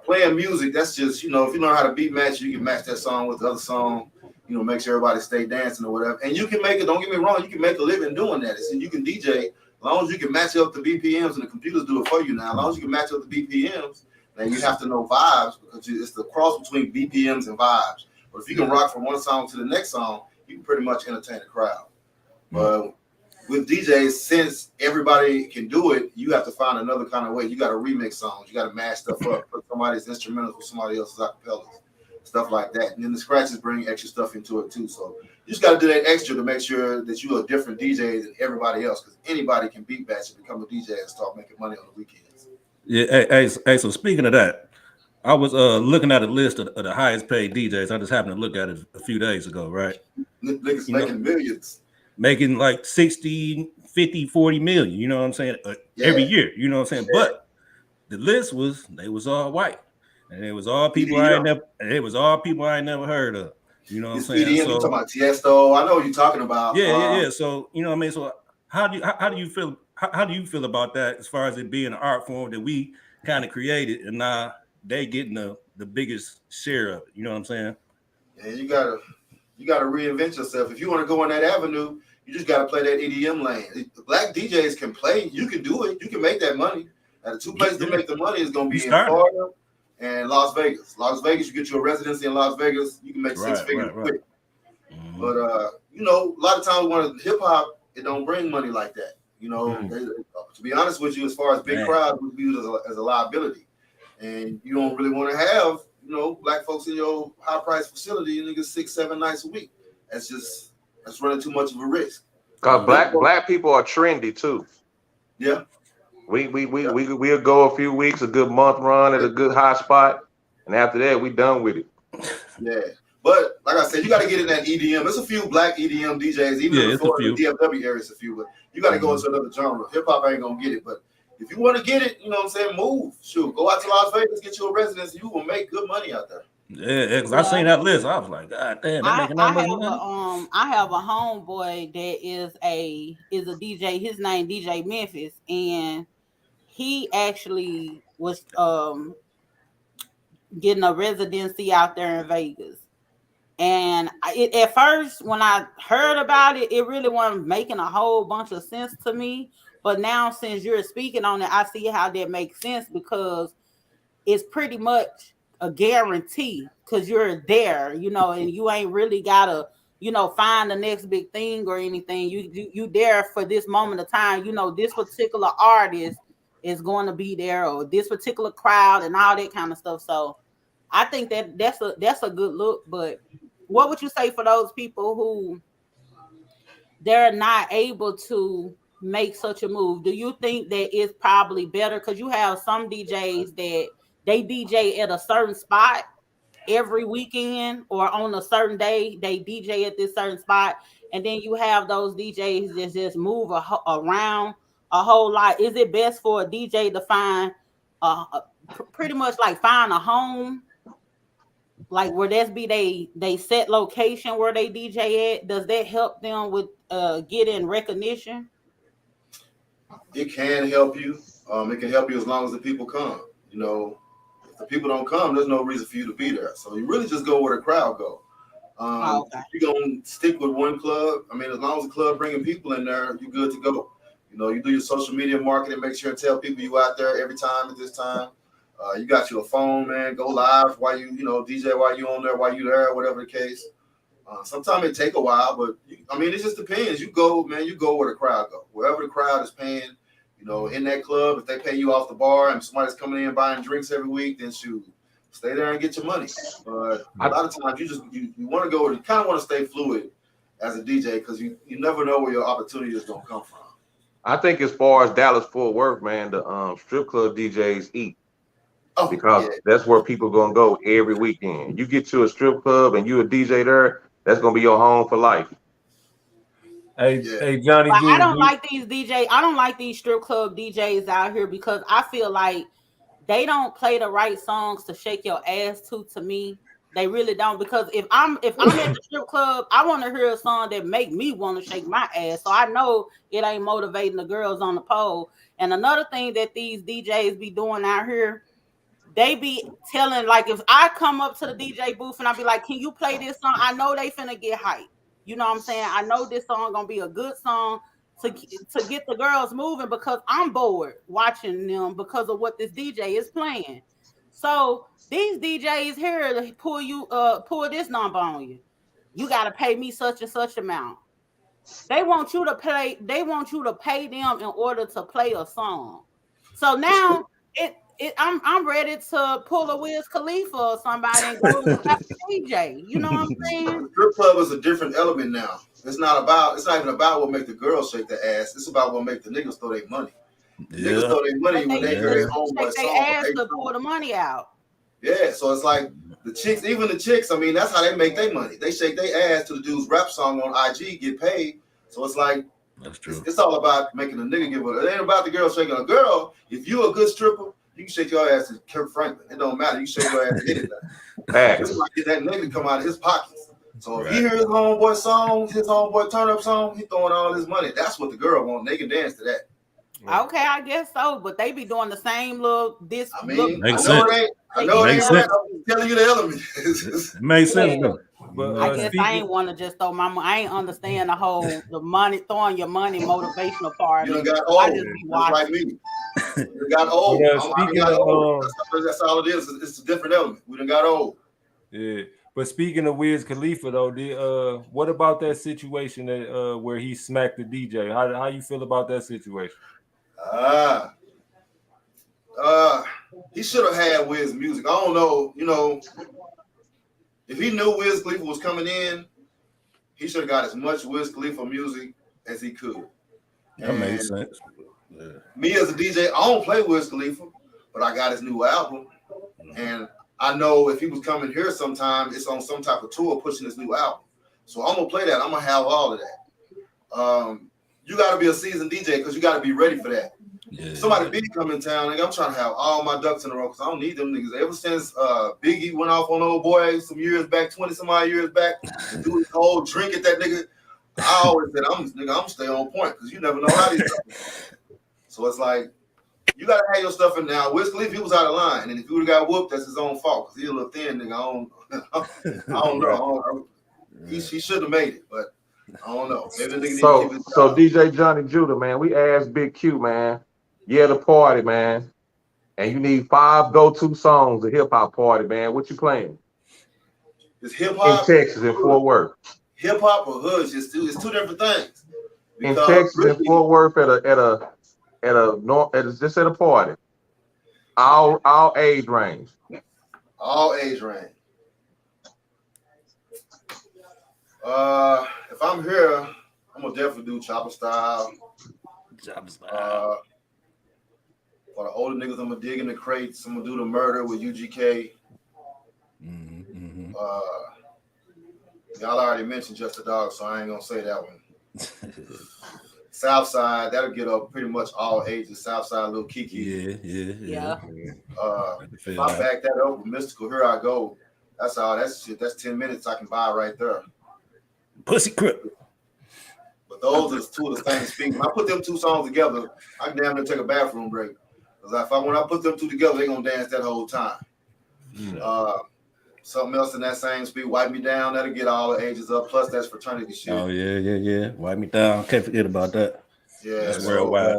Playing music, that's just, if you know how to beat match, you can match that song with the other song, make sure everybody stay dancing or whatever. And you can make it, don't get me wrong, you can make a living doing that. So you can DJ, as long as you can match up the BPMs, and the computers do it for you now. As long as you can match up the BPMs, then you have to know vibes, because it's the cross between BPMs and vibes. But if you can rock from one song to the next song, you can pretty much entertain the crowd. But with DJs, since everybody can do it, you have to find another kind of way. You got to remix songs. You got to mash stuff up, put somebody's instrumentals with somebody else's acapellas, stuff like that. And then the scratches bring extra stuff into it too. So you just got to do that extra to make sure that you're a different DJ than everybody else, because anybody can beat batch and become a DJ and start making money on the weekends. Yeah. Hey, so speaking of that, I was looking at a list of the highest paid DJs. I just happened to look at it a few days ago, right? Niggas making millions. Making like 60, 50, 40 million, you know what I'm saying? Every year, you know what I'm saying? Yeah. But the list they was all white. And it was all people I ain't never heard of. You know what I'm saying? You talking about Tiesto. I know what you're talking about. Yeah. So, you know what I mean? So how do you feel about that, as far as it being an art form that we kind of created, and now they getting the biggest share of it? You know what I'm saying? And you gotta reinvent yourself. If you want to go in that avenue, you just gotta play that EDM lane. Black DJs can play. You can do it. You can make that money. And the two places to make the money is gonna be in Florida and Las Vegas. Las Vegas, you get you a residency in Las Vegas, you can make 6 figures quick. But a lot of times when hip hop, it don't bring money like that. To be honest with you, as far as big crowds, we view it as a liability, and you don't really want to have black folks in your high price facility, niggas 6-7 nights a week. That's running too much of a risk. Cause black people are trendy too. Yeah. We'll go a few weeks, a good month run at a good high spot, and after that we done with it. Yeah. But like I said, you got to get in that EDM. There's a few black EDM DJs, even in the Florida DFW area, it's a few, but you got to go into another genre. Hip hop ain't gonna get it, but if you want to get it, you know what I'm saying, move. Shoot, go out to Las Vegas, get you a residence, you will make good money out there. Yeah, because I seen that list. I was like, God damn, they're making that much money. I have a homeboy that is a DJ. His name DJ Memphis, and he actually was getting a residency out there in Vegas. And at first, when I heard about it, it really wasn't making a whole bunch of sense to me. But now, since you're speaking on it, I see how that makes sense because it's pretty much a guarantee because you're there, you know, and you ain't really gotta, you know, find the next big thing or anything. You there for this moment of time. You know, this particular artist is going to be there, or this particular crowd, and all that kind of stuff. So I think that's a good look. But what would you say for those people who they're not able to make such a move? Do you think that it's probably better because you have some DJs that they DJ at a certain spot every weekend or on a certain day they DJ at this certain spot, and then you have those DJs that just move around a whole lot? Is it best for a DJ to find pretty much like find a home, like where that's be they set location where they DJ at? Does that help them with getting recognition? It can help you. It can help you as long as the people come. You know, if the people don't come, there's no reason for you to be there. So you really just go where the crowd go. Okay. If you're gonna stick with one club, I mean, as long as the club bringing people in there, you're good to go. You know, you do your social media marketing, make sure and tell people you out there every time at this time. You got your phone, man. Go live while you know, DJ while you on there, while you there, whatever the case. Sometimes it take a while, but I mean, it just depends. You go, man. You go where the crowd go. Wherever the crowd is paying, you know, in that club. If they pay you off the bar and somebody's coming in buying drinks every week, then shoot, stay there and get your money. But a lot of times, you want to go. You kind of want to stay fluid as a DJ because you never know where your opportunity is gonna come from. I think as far as Dallas Fort Worth, man, the strip club DJs eat. Oh, because yeah. that's where people gonna go every weekend. You get to a strip club and you a DJ there, that's gonna be your home for life. Hey, Johnny. I don't like these DJs. I don't like these strip club DJs out here because I feel like they don't play the right songs to shake your ass to me. They really don't, because if I'm at the strip club, I want to hear a song that make me want to shake my ass. So I know it ain't motivating the girls on the pole. And another thing that these DJs be doing out here, they be telling, like, if I come up to the DJ booth and I be like, can you play this song? I know they finna get hyped. You know what I'm saying? I know this song gonna be a good song to get the girls moving because I'm bored watching them because of what this DJ is playing. So these DJs here to pull this number on you. You gotta pay me such and such amount. They want you to pay them in order to play a song. So now I'm ready to pull a Wiz Khalifa or somebody and go to DJ. You know what I'm saying? The strip club is a different element now. It's not even about what make the girls shake their ass. It's about what make the niggas throw their money. Niggas throw their money when they hear their homeboy song. Ass to pull the money out. Yeah, so it's like the chicks, I mean, that's how they make their money. They shake their ass to the dude's rap song on IG, get paid. So it's like, that's true. It's all about making a nigga give it. It ain't about the girl shaking a girl. If you a good stripper, you can shake your ass to Kirk Franklin. It don't matter. You shake your ass to anything. It's like get that nigga to come out of his pockets. So if he hear his homeboy song, his homeboy turn up song, he throwing all his money. That's what the girl want. They can dance to that. Okay, I guess so, but they be doing the same little this. I mean, I know it ain't right. I'm telling you the element. It makes sense though. But I guess I ain't want to just throw my money. I ain't understand the money, throwing your money motivational part. You done got old. Just like me. You got old. That's all it is. It's a different element. We done got old. Yeah. But speaking of Wiz Khalifa though, what about that situation that where he smacked the DJ? How you feel about that situation? He should have had Wiz music. I don't know, you know, if he knew Wiz Khalifa was coming in, he should have got as much Wiz Khalifa music as he could. That makes sense. Yeah. Me as a DJ, I don't play Wiz Khalifa, but I got his new album, and I know if he was coming here sometime, it's on some type of tour pushing his new album. So I'm gonna play that. I'm gonna have all of that. You got to be a seasoned DJ because you got to be ready for that. Yeah. Somebody big come in town, nigga, I'm trying to have all my ducks in a row because I don't need them niggas. Ever since Biggie went off on old boy some years back, 20 some odd years back, and do his whole drink at that nigga, I always said, I'm stay on point because you never know how these. So it's like, You gotta have your stuff in now. Wiz Khalifa, he was out of line, and if he would have got whooped, that's his own fault because he's a little thin nigga. I don't know. He should have made it, but I don't know. Maybe the nigga need to keep his So job. DJ Johnny Judah, man, we asked Big Q, man. Yeah, the party, man. And you need 5 go-to songs, a hip hop party, man. What you playing? It's hip In hop, Texas, in Fort Worth. hip hop or hood. It's two different things. In Because Texas, really, in Fort Worth, just at a party. All age range. all age range. If I'm here, I'm gonna definitely do Chopper Style. For the older niggas, I'm gonna dig in the crates. I'm gonna do the Murder with UGK. Y'all already mentioned Just a Dog, so I ain't gonna say that one. Southside, that'll get up pretty much all ages. Southside, Lil Kiki. Yeah. If I back that up with Mystical, Here I Go. That's all. That's shit. That's 10 minutes I can buy right there. Pussy Crip. But those are two of the things speaking. When I put them two songs together, I can damn near take a bathroom break. Because when I put them two together, they're gonna dance that whole time. Something else in that same speed, Wipe Me Down, that'll get all the ages up. Plus that's fraternity shit. Oh yeah. Wipe Me Down. Can't forget about that. Yeah, that's worldwide.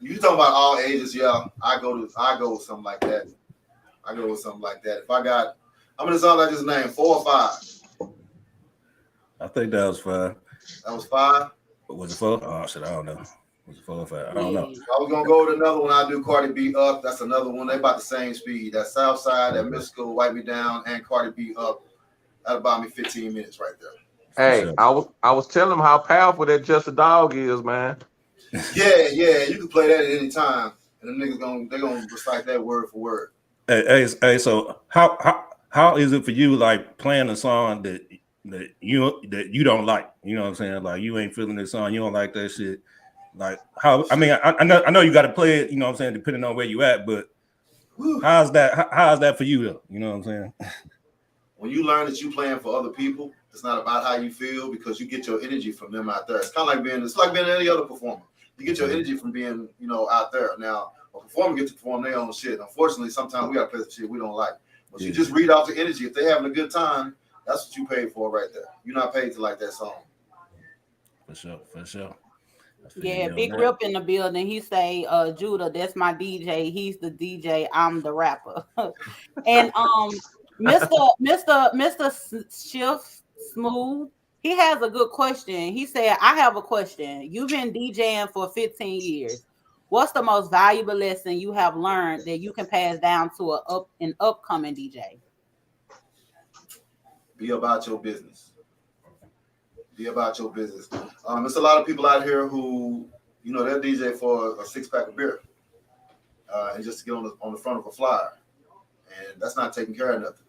You talking about all ages, yeah. I go with something like that. If I got how many songs I just named? 4 or 5? I think that was 5. That was 5. Was it 4? Oh shit, I don't know. Was it 4 or 5? I don't know. I was gonna go with another one. I do Cardi B Up. That's another one. They about the same speed. That Southside, that Mystical, Wipe Me Down, and Cardi B Up. That'll buy me 15 minutes right there. Hey, Sure. I was telling them how powerful that Just a Dog is, man. Yeah, you can play that at any time, and the niggas they gonna recite that word for word. Hey, so how is it for you, like playing a song that you don't like? You know what I'm saying? Like you ain't feeling this song, you don't like that shit. Like how? I mean, I know you got to play it. You know what I'm saying? Depending on where you at, but how's that for you though? You know what I'm saying? When you learn that you playing for other people, it's not about how you feel because you get your energy from them out there. It's kind of like being any other performer. You get your energy from being, out there. Now, a performer gets to perform their own shit. Unfortunately, sometimes we got to play some shit we don't like. But you just read off the energy. If they're having a good time, that's what you paid for right there. You're not paid to like that song. For sure. Yeah, Big Rip in the building. He say, Judah, that's my DJ. He's the DJ. I'm the rapper. And Mr. Shift Smooth, he has a good question. He said, I have a question. You've been DJing for 15 years. What's the most valuable lesson you have learned that you can pass down to an upcoming DJ? Be about your business. There's a lot of people out here who, they're DJ for a 6-pack of beer and just to get on the front of a flyer. And that's not taking care of nothing.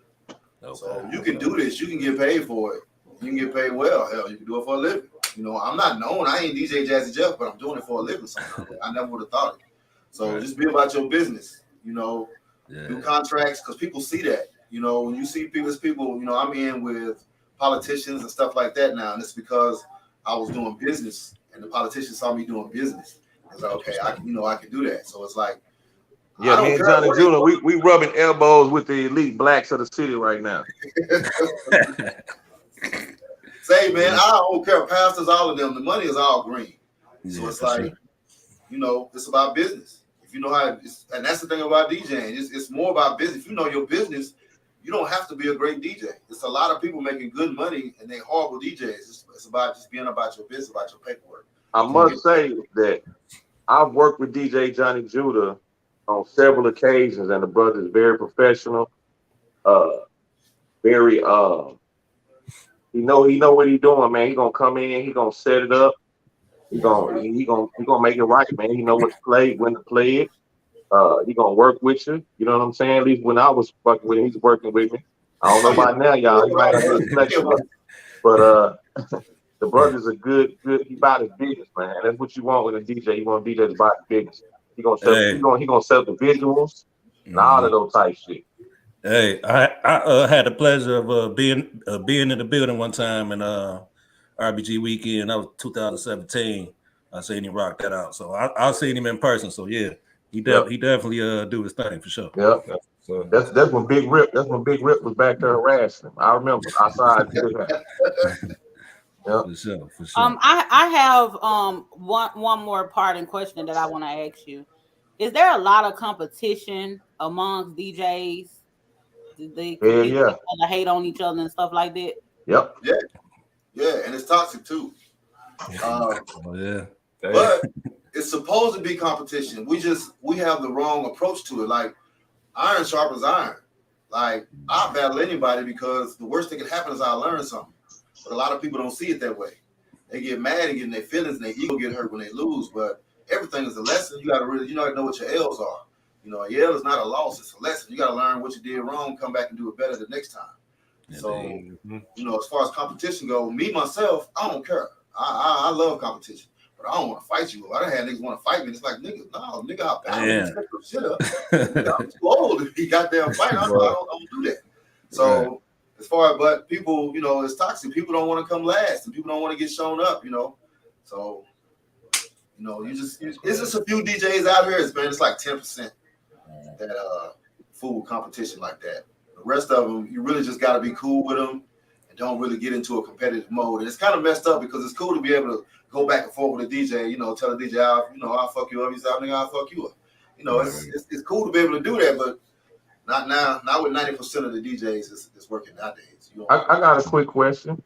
Okay. So you can do this. You can get paid for it. You can get paid well. Hell, you can do it for a living. I'm not known. I ain't DJ Jazzy Jeff, but I'm doing it for a living. I never would have thought it. So just be about your business. Do contracts because people see that. When you see people, I'm in with politicians and stuff like that now, and it's because I was doing business, and the politicians saw me doing business. It's like, okay, I can do that. So it's like, yeah, me and Johnny Jr., we rubbing elbows with the elite blacks of the city right now. Say, man, I don't care. Pastors, all of them, the money is all green. So it's like, it's about business. If you know how, and that's the thing about DJing. It's more about business. If you know your business, you don't have to be a great DJ. It's a lot of people making good money and they horrible DJs. It's about just being about your business, about your paperwork. I must say that I've worked with DJ Johnny Judah on several occasions, and the brother is very professional. Very he know what he's doing, man. He gonna come in, he gonna set it up, he gonna make it right, man. He know what to play, when to play it. He gonna work with you. You know what I'm saying? At least when I was fucking with him, he's working with me. I don't know about now, y'all. He might have been flexible, but the brother's a good. He about his business, man. That's what you want with a DJ. You want a DJ that's about his business. He gonna sell the visuals and all of those type shit. Hey, I had the pleasure of being in the building one time in RBG weekend. That was 2017. I seen him rock that out. So I'll see him in person. So yeah, he definitely do his thing for sure. Yep. That's when Big Rip. That's when Big Rip was back there harassing him. I remember. I saw it. Yep. For sure. I have one more parting question that I want to ask you. Is there a lot of competition amongst DJs? Do they compete with each other, hate on each other and stuff like that? Yep. Yeah, and it's toxic too. Yeah. But it's supposed to be competition. We have the wrong approach to it. Like iron sharpens iron. Like I battle anybody because the worst thing that can happen is I learn something. But a lot of people don't see it that way. They get mad and get in their feelings and their ego get hurt when they lose. But everything is a lesson. You got to really, know what your L's are. A L is not a loss. It's a lesson. You got to learn what you did wrong, come back and do it better the next time. So, as far as competition goes, me, myself, I don't care. I love competition, but I don't want to fight you. I done had niggas want to fight me. It's like, nigga, I'll battle shit up. I'm too old to be goddamn fighting. I don't do that. So, as far as, but people, it's toxic. People don't want to come last and people don't want to get shown up, So, it's just a few DJs out here, man. It's like 10% that fool competition like that. The rest of them, you really just got to be cool with them and don't really get into a competitive mode. And it's kind of messed up because it's cool to be able to go back and forth with a DJ, tell the DJ, I'll fuck you up. He's out, nigga, I'll fuck you up. It's cool to be able to do that, but not now. Not with 90% of the DJs it's working nowadays. I got a quick question.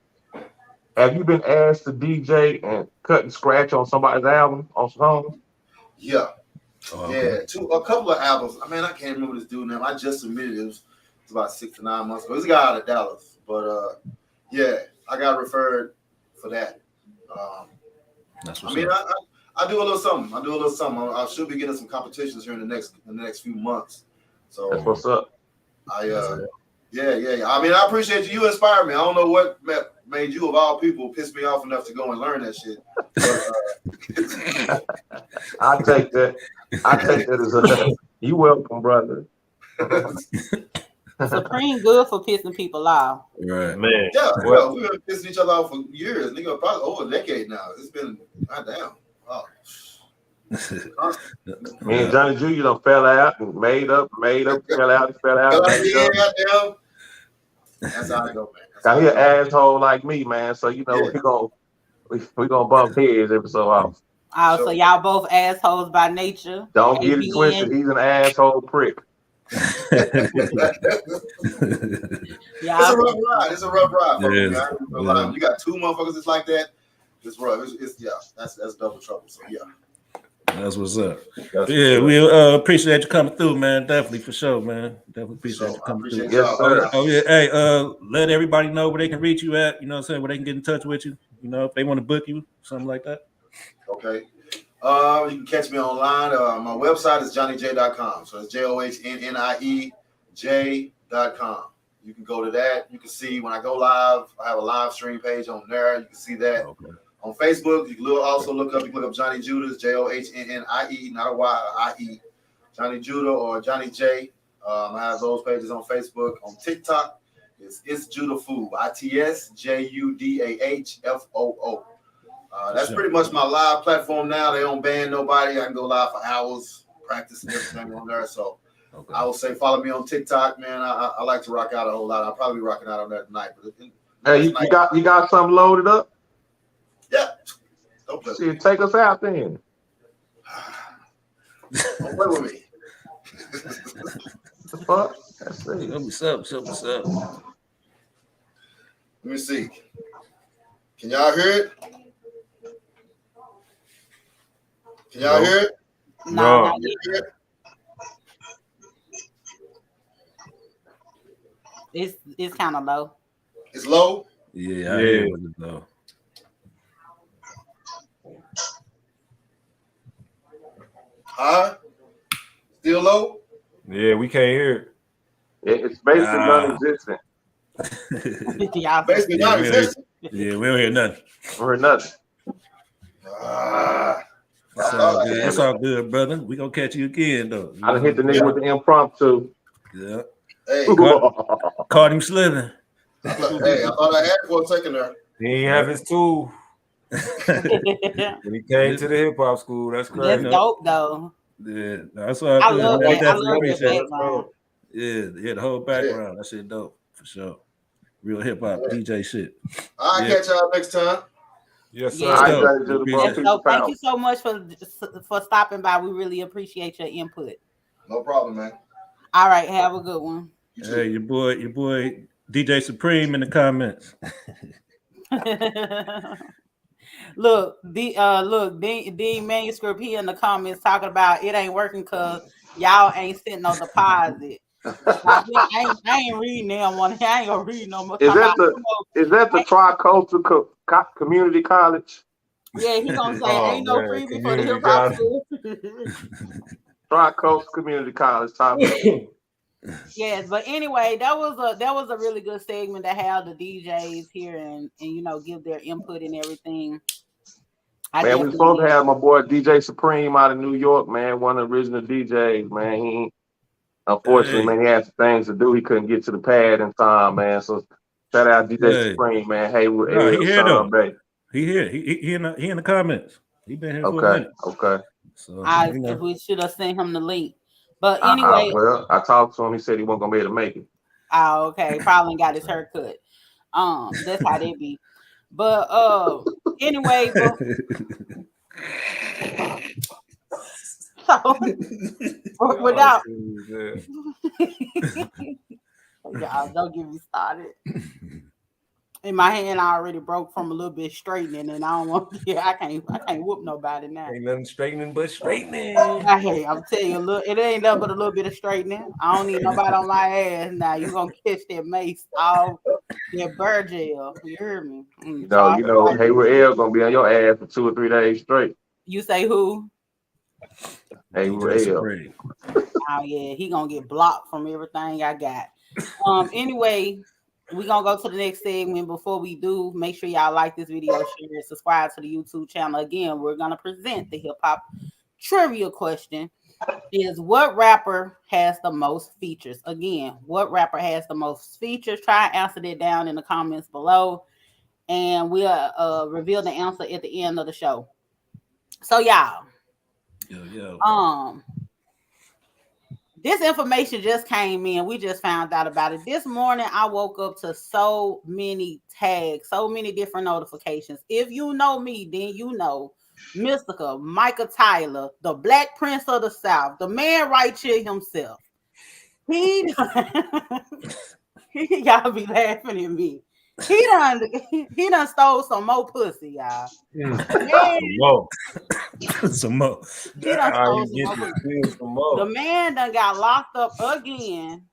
Have you been asked to DJ and cut and scratch on somebody's album, on songs? Yeah. A couple of albums. I mean, I can't remember this dude's name. I just submitted it. It was about 6 to 9 months ago. He's a guy out of Dallas. But I got referred for that. I do a little something. I should be getting some competitions here in the next few months. So that's what's up. Yeah. I mean, I appreciate you. You inspired me. I don't know what made you of all people piss me off enough to go and learn that shit. But, I take that as a you welcome, brother. Supreme good for pissing people off. Right, man. Yeah, well, we've been pissing each other off for years, nigga. Probably over a decade now. It's been goddamn. Oh. Me and Johnny Jr. done fell out and made up, fell out. Goddamn. That's how I go, man. I hear an asshole like me, man. So we gonna bump heads every so often. Oh, so y'all both assholes by nature. Don't get it twisted. He's an asshole prick. It's a rough ride. You got two motherfuckers that's like that. It's rough. That's double trouble. So yeah. That's what's up. We appreciate you coming through, man. Definitely for sure, man. Definitely appreciate you coming through. Yes, sir. Oh yeah. Hey, let everybody know where they can reach you at. You know what I'm saying? Where they can get in touch with you. If they want to book you, something like that. Okay. You can catch me online. My website is johnnyj.com. So it's JOHNNIEJ.com. You can go to that. You can see when I go live. I have a live stream page on there. You can see that. Okay. On Facebook, you can also look up Johnny Judah, JOHNNIE, not a Y, I-E, Johnny Judah or Johnny J. I have those pages on Facebook. On TikTok, it's Judah Foo, ITSJUDAHFOO. That's pretty much my live platform now. They don't ban nobody. I can go live for hours, practice and everything on there. So I will say follow me on TikTok, man. I like to rock out a whole lot. I'll probably be rocking out on that tonight. But hey, you got something loaded up? Yeah. See, take us out then. Don't play with me. The fuck? Let's see. What's up? Let me see. Can y'all hear it? Can y'all hear it? No. It's kind of low. It's low? Yeah, I hear it low. Huh? Still low? Yeah, we can't hear it. It's basically non-existent. Basically non-existent. Yeah, we don't hear nothing. We heard nothing. That's all good, brother. We gonna catch you again, though. I done hit the nigga with the impromptu. Yeah. Hey, caught him slithering. Hey, I thought I had for a second there. He ain't have his tool. When he came to the hip hop school, that's That's crazy. dope though. Yeah, that's why I love I that. I definitely love that appreciate it. background. Yeah, the whole background. That shit dope for sure. Real hip hop DJ shit. I'll catch y'all next time. Yes, sir. Yeah. I dope. just bro, Appreciate it. people So thank power. you so much for stopping by. We really appreciate your input. No problem, man. All right, have a good one. You too. Hey, your boy DJ Supreme in the comments. Look, the manuscript here in the comments talking about it ain't working because y'all ain't sent no deposit. I ain't reading that one. I ain't gonna read no more. Is that the Tri-Coastal Community College? Yeah, he gonna say Oh, ain't no man, freebie for the community hip hop college. school. Tri-Coastal Community College. Yes, but anyway, that was a really good segment to have the DJs here and give their input and everything. Man, we supposed to have my boy DJ Supreme out of New York, man, one of the original DJs, man. Unfortunately, man, he had some things to do. He couldn't get to the pad in time, man. So shout out DJ Supreme, man. Hey, he here though. Bay. He here. He in the comments. He been here for a minute. Okay. So we should have sent him the link. But anyway, well, I talked to him. He said he wasn't gonna be able to make it. Oh, okay. Probably got his hair cut. That's how they be. But anyway, so without y'all don't get me started. And my hand already broke from a little bit straightening, and I don't want. Yeah, I can't whoop nobody now. Ain't nothing straightening but straightening. Hey, I'm telling you, look, it ain't nothing but a little bit of straightening. I don't need nobody on my ass now. You gonna catch that mace off that bird gel. You heard me? You know, Hayward L gonna be on your ass for 2 or 3 days straight. You say who? Hayward L. Oh yeah, he gonna get blocked from everything I got. Anyway. We're going to go to the next segment. Before we do, make sure y'all like this video, share, subscribe to the YouTube channel. Again, we're going to present the hip-hop trivia question. Is what rapper has the most features? Again, what rapper has the most features? Try and answer that down in the comments below. And we'll reveal the answer at the end of the show. So, y'all. This information just came in. We just found out about it. This morning, I woke up to so many tags, so many different notifications. If you know me, then you know Mystica, Micah Tyler, the Black Prince of the South, the man right here himself. Y'all be laughing at me. He done stole some more pussy, y'all. Some more. He done stole some more. The man done got locked up again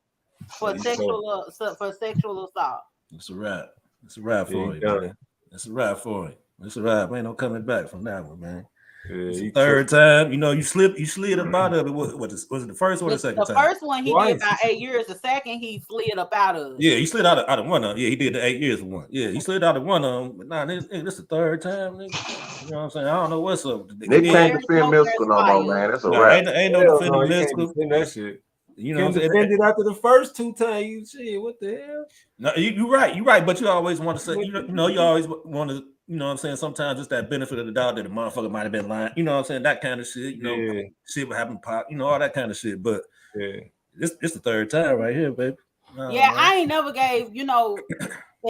for sexual assault. It's a wrap. It's a wrap for him. It's a wrap for him. It's a wrap. Ain't no coming back from that one, man. It's the third time. You know, you slid up out of it. Was it the first one or the second time? The first one he did about 8 years. The second he slid up out of it. Yeah, he slid out of one of them. Yeah, he did the 8 years for one. Yeah, he slid out of one of them. But nah, this the third time. Nigga. You know what I'm saying? I don't know what's up. They can't defend Mystical no more, man. That's a wrap. Ain't no defending Mystical. That shit. You know, defend it after the first 2 times. You shit, what the hell? No, you're right. But you always want to say, you always want to. You know what I'm saying? Sometimes it's that benefit of the doubt that the motherfucker might have been lying. You know what I'm saying? That kind of shit. You know, shit what happened pop. You know, all that kind of shit. But it's the third time right here, baby. Man. I ain't never gave,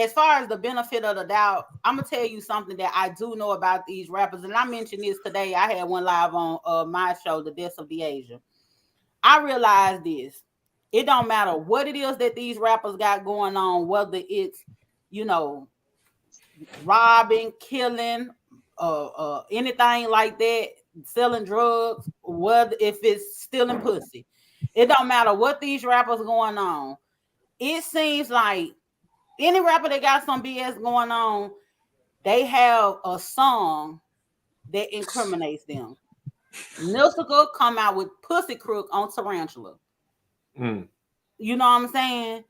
as far as the benefit of the doubt, I'm going to tell you something that I do know about these rappers. And I mentioned this today. I had one live on my show, The Death of the Asia. I realized this. It don't matter what it is that these rappers got going on, whether it's, robbing, killing, anything like that, selling drugs, whether if it's stealing pussy. It don't matter what these rappers going on. It seems like any rapper that got some BS going on, they have a song that incriminates them. Mystical come out with Pussy Crook on Tarantula. You know what I'm saying?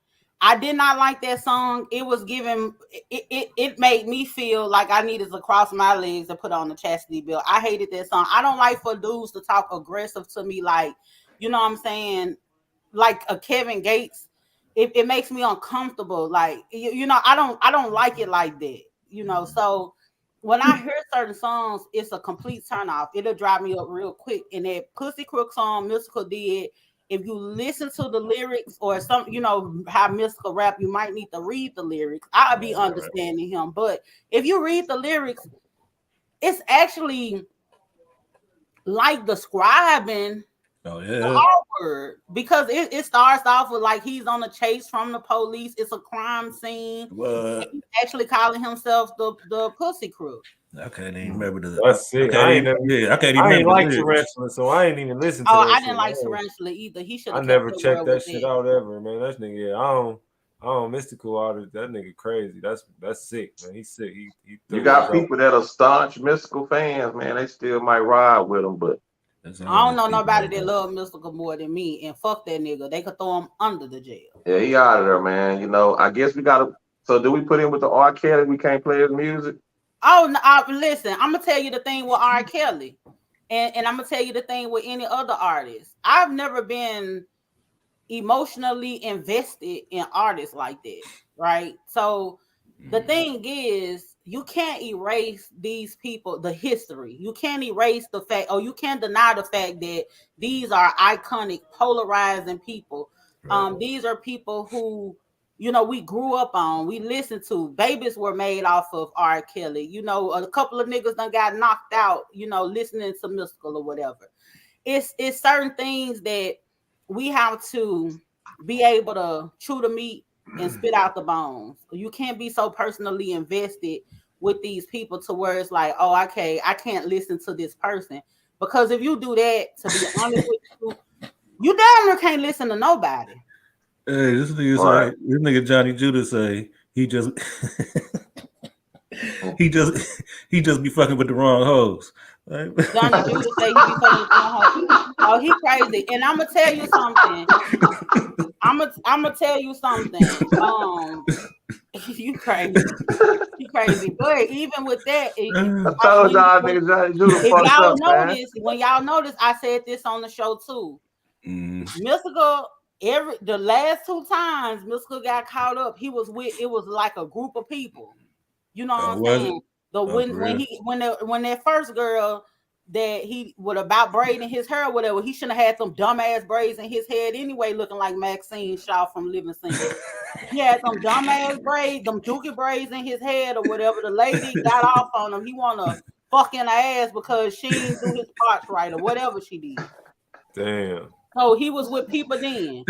I did not like that song. It was giving it made me feel like I needed to cross my legs and put on the chastity belt. I hated that song. I don't like for dudes to talk aggressive to me, like, you know what I'm saying, like a Kevin Gates. It makes me uncomfortable. Like, I don't like it like that. So when I hear certain songs, it's a complete turn off. It'll drive me up real quick. And that Pussy Crook song Mystical did, if you listen to the lyrics or some, you know, how Mystical rap, you might need to read the lyrics. I'll be understanding him. But if you read the lyrics, it's actually like describing the R word, because it starts off with like he's on a chase from the police. It's a crime scene. He's actually calling himself the Pussy Crook. I can't even remember the. That's it. I ain't like Tarantula, so I ain't even listen to that. I didn't like Tarantula either. He should have. I never checked that shit out ever, man. That nigga, yeah, I don't mystical artist. That nigga crazy. That's sick, man. He's sick. You got people that are staunch mystical fans, man. They still might ride with him, but I don't know nobody that love Mystical more than me, and fuck that nigga. They could throw him under the jail. Yeah, he out of there, man. You know, I guess we gotta. So do we put him with the R. Kelly? We can't play his music. Oh, no, listen. I'm gonna tell you the thing with R. Kelly, and I'm gonna tell you the thing with any other artist. I've never been emotionally invested in artists like that, right? So the thing is, you can't erase these people, the history. You can't erase the fact, or you can't deny the fact that these are iconic, polarizing people. These are people who, you know, we grew up on, we listened to. Babies were made off of R. Kelly. You know, a couple of niggas done got knocked out, you know, listening to Mystical or whatever. It's certain things that we have to be able to chew the meat and spit out the bones. You can't be so personally invested with these people to where it's like, oh, okay, I can't listen to this person. Because if you do that, to be honest with you damn near can't listen to nobody. Hey, this nigga Johnny Judah say he just he just be fucking with the wrong hoes. Right? Johnny Judah say he be fucking with the wrong hoes. Oh, he crazy. And I'm gonna tell you something. I'm gonna tell you something. You crazy. You crazy. But even with that, I told y'all niggas Johnny Judah fucked up, man. When y'all notice, I said this on the show too. Mystical, the last 2 times Mystical got caught up, it was like a group of people. You know what I'm saying? When that first girl that he would about braiding his hair or whatever, he shouldn't have had some dumbass braids in his head anyway, looking like Maxine Shaw from Living Single. He had some dumbass braids, them dookie braids in his head or whatever. The lady got off on him. He wanna fuck in her ass because she didn't do his parts right or whatever she did. Damn. So he was with people then.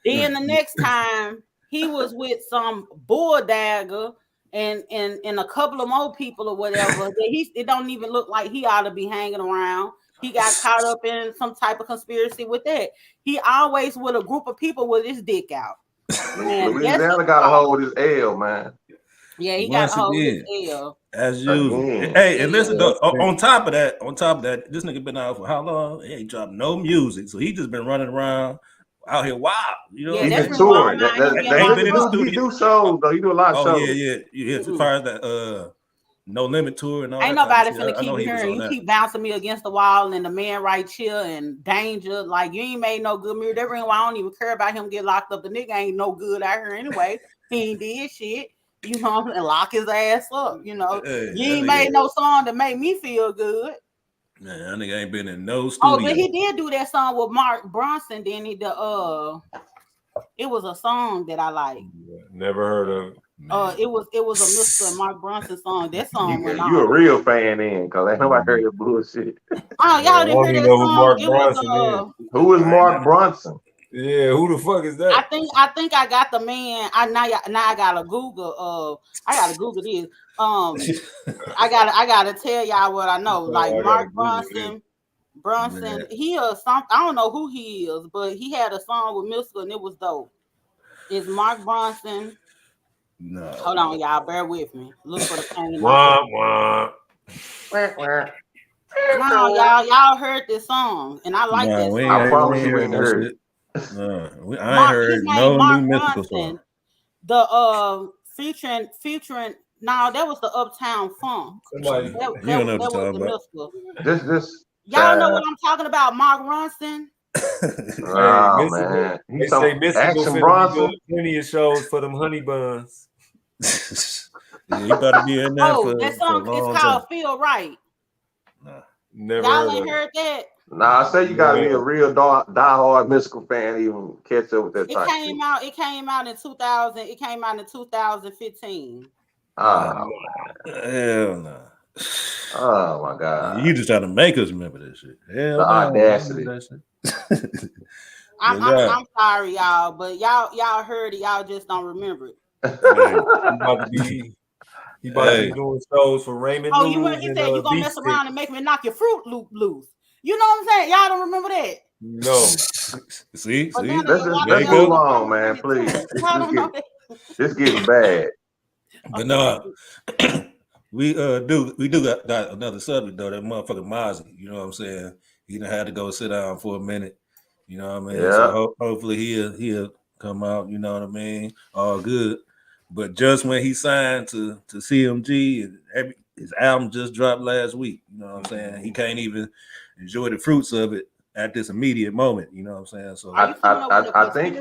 Then the next time he was with some bulldagger and a couple of more people or whatever. It don't even look like he ought to be hanging around. He got caught up in some type of conspiracy with that. He always with a group of people with his dick out. Man, Louisiana got a hold of his L, man. Yeah, he got a hold of his L. As usual. Hey, and listen, on top of that, this nigga been out for how long? He ain't dropped no music, so he just been running around out here wild. You know, he's been touring. He do shows though. He do a lot of shows. Yeah. As far as that No Limit tour and all. Ain't nobody finna keep hearing you keep bouncing me against the wall and the man right here and Danger. Like you ain't made no good music. That reason why I don't even care about him get locked up. The nigga ain't no good out here anyway. He ain't did shit. You know, and lock his ass up. You know, you ain't made no song that made me feel good. Man, that nigga ain't been in no studio. Oh, but he did do that song with Mark Bronson. Then it was a song that I liked. Never heard of it. It was a Mr. Mark Bronson song. That song went on. You a real fan then, because ain't nobody heard your bullshit. Oh, y'all didn't hear that song. Who is Mark Bronson? Yeah, who the fuck is that? I think I got the man. Now I gotta Google. I gotta Google this. I gotta tell y'all what I know. Like Mark Bronson. He is something. I don't know who he is, but he had a song with Mystical and it was dope. It's Mark Bronson. No. Hold on, y'all. Bear with me. Look for the pain. No, y'all heard this song, and I like that song. I promise you ain't heard it. I ain't heard no new Mystical song. The featuring. Now that was the Uptown Funk. You don't know what you're talking about. This. Y'all know what I'm talking about, Mark Ronson. Oh man, they say Mystical Bronson. Plenty of shows for them honey buns. Yeah, he better be in there for that a song is long called time. "Feel Right." Nah. Never Y'all heard ain't of it. heard that? Nah, I say you gotta be a real diehard mystical fan to even catch up with that It type came shit. out. It came out in 2000. It came out in 2015. Oh, Hell no. oh my God. You just trying to make us remember this shit. Hell The no. audacity. I'm sorry, y'all, but y'all heard it. Y'all just don't remember it. He about to be doing shows for Raymond Oh, Noodles he and said you gonna Beef mess Stick. around and make me knock your Fruit Loop loose. You know what I'm saying? Y'all don't remember that? No. See. Let's move on, man. Please. This getting bad. But no, we do got another subject though. That motherfucking Mozzie. You know what I'm saying? He done had to go sit down for a minute. You know what I mean? Yeah. So hopefully he'll come out. You know what I mean? All good. But just when he signed to CMG, and his album just dropped last week. You know what I'm saying? He can't even enjoy the fruits of it at this immediate moment. You know what I'm saying? So I think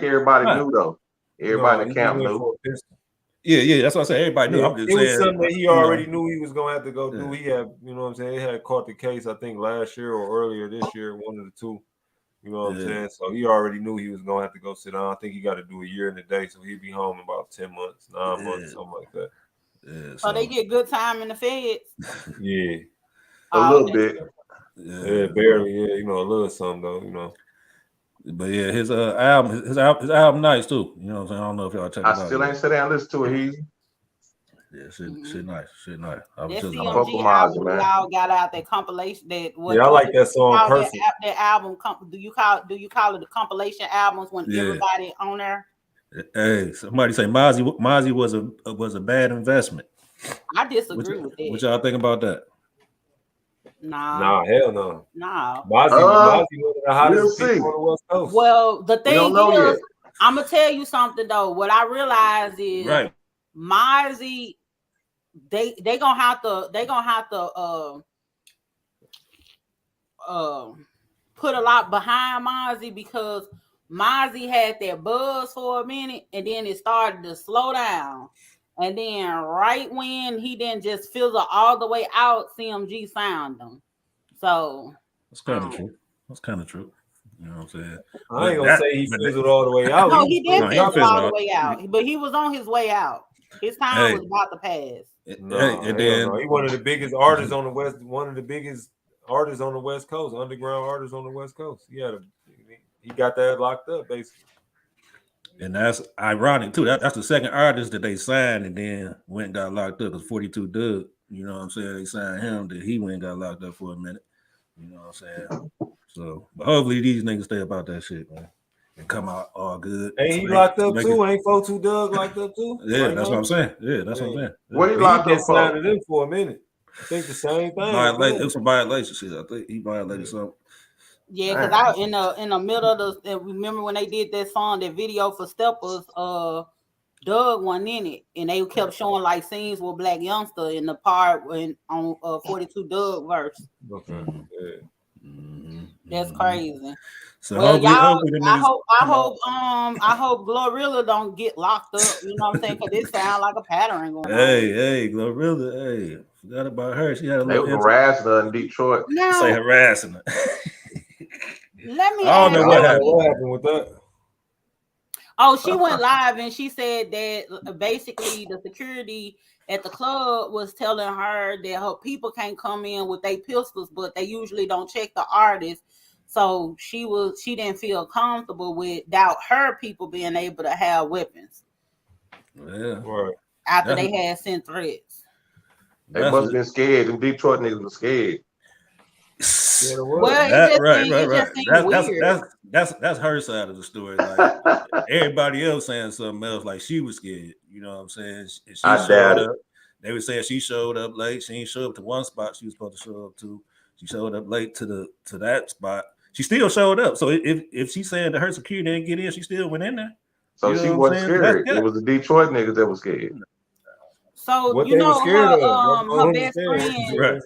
everybody knew though. Everybody in the camp knew. Yeah, that's what I said. Everybody knew. I'm just saying it was something that he already knew he was gonna have to go do. He had, you know what I'm saying, he had caught the case, I think last year or earlier this year, one of the two. You know what I'm saying? So he already knew he was gonna have to go sit down. I think he got to do a year in a day, so he'd be home in about 10 months, 9 months, something like that. Yeah, so they get good time in the feds. Yeah. A little bit. Yeah, barely, you know, a little something though, you know. But yeah, his album nice too. You know what I'm saying? I don't know if y'all check it out. I still ain't sit down and listen to it. Easy. Yeah, shit nice. I was just CMG album, y'all got out that compilation. I like that song. Perfect. That album. Do you call it the compilation albums when everybody on there? Hey, somebody say Mozzie was a bad investment. I disagree with that. What y'all think about that? Nah, hell no. Nah. Mozzie one of the hottest people on the West Coast. Well, the thing is, I'm gonna tell you something though. What I realize is Mozzie, they gonna have to put a lot behind Mozzie, because Mozzie had that buzz for a minute and then it started to slow down. And then right when he didn't just fizzle all the way out, CMG found him. So that's kind of true. That's kind of true. You know what I'm saying? I ain't gonna say he fizzled all the way out. No, he did fizzle all the way out, but he was on his way out. His time was about to pass. And then he one of the biggest artists on the West, one of the biggest artists on the West Coast, underground artists on the West Coast. He got that locked up basically. And that's ironic too. That's the second artist that they signed and then went and got locked up, because 42 Doug, you know what I'm saying? They signed him, that he went and got locked up for a minute. You know what I'm saying? So, but hopefully these niggas stay about that shit, man, and come out all good. Ain't he locked up too? Ain't 42 Doug locked up too? Yeah, that's what I'm saying. Yeah, that's what I'm saying. What he locked up for? Signed him for a minute. I think the same thing. It was some violation shit. I think he violated something. Yeah, because I in the middle of the, remember when they did that song, that video for Steppers, Doug wasn't in it, and they kept showing like scenes with Black Youngster in the part on 42 Doug verse. Okay. That's crazy. So well, y'all, I hope Glorilla don't get locked up. You know what I'm saying? Because it sounds like a pattern going on. Hey, Glorilla. Hey, forgot about her. She had a little. They was harassing her in Detroit. No. Say harassing her. Let me. I don't know what happened with that. Oh, she went live and she said that basically the security at the club was telling her that her people can't come in with their pistols, but they usually don't check the artist. So she didn't feel comfortable without her people being able to have weapons. Yeah. After they had sent threats. They must have been scared. Them Detroit niggas were scared. That's her side of the story. Like everybody else saying something else, like she was scared. You know what I'm saying? She showed up. They were saying she showed up late. She didn't show up to one spot she was supposed to show up to. She showed up late to that spot. She still showed up. So if she's saying that her security didn't get in, she still went in there. So she wasn't scared. It was the Detroit niggas that was scared. So what you know her best friend,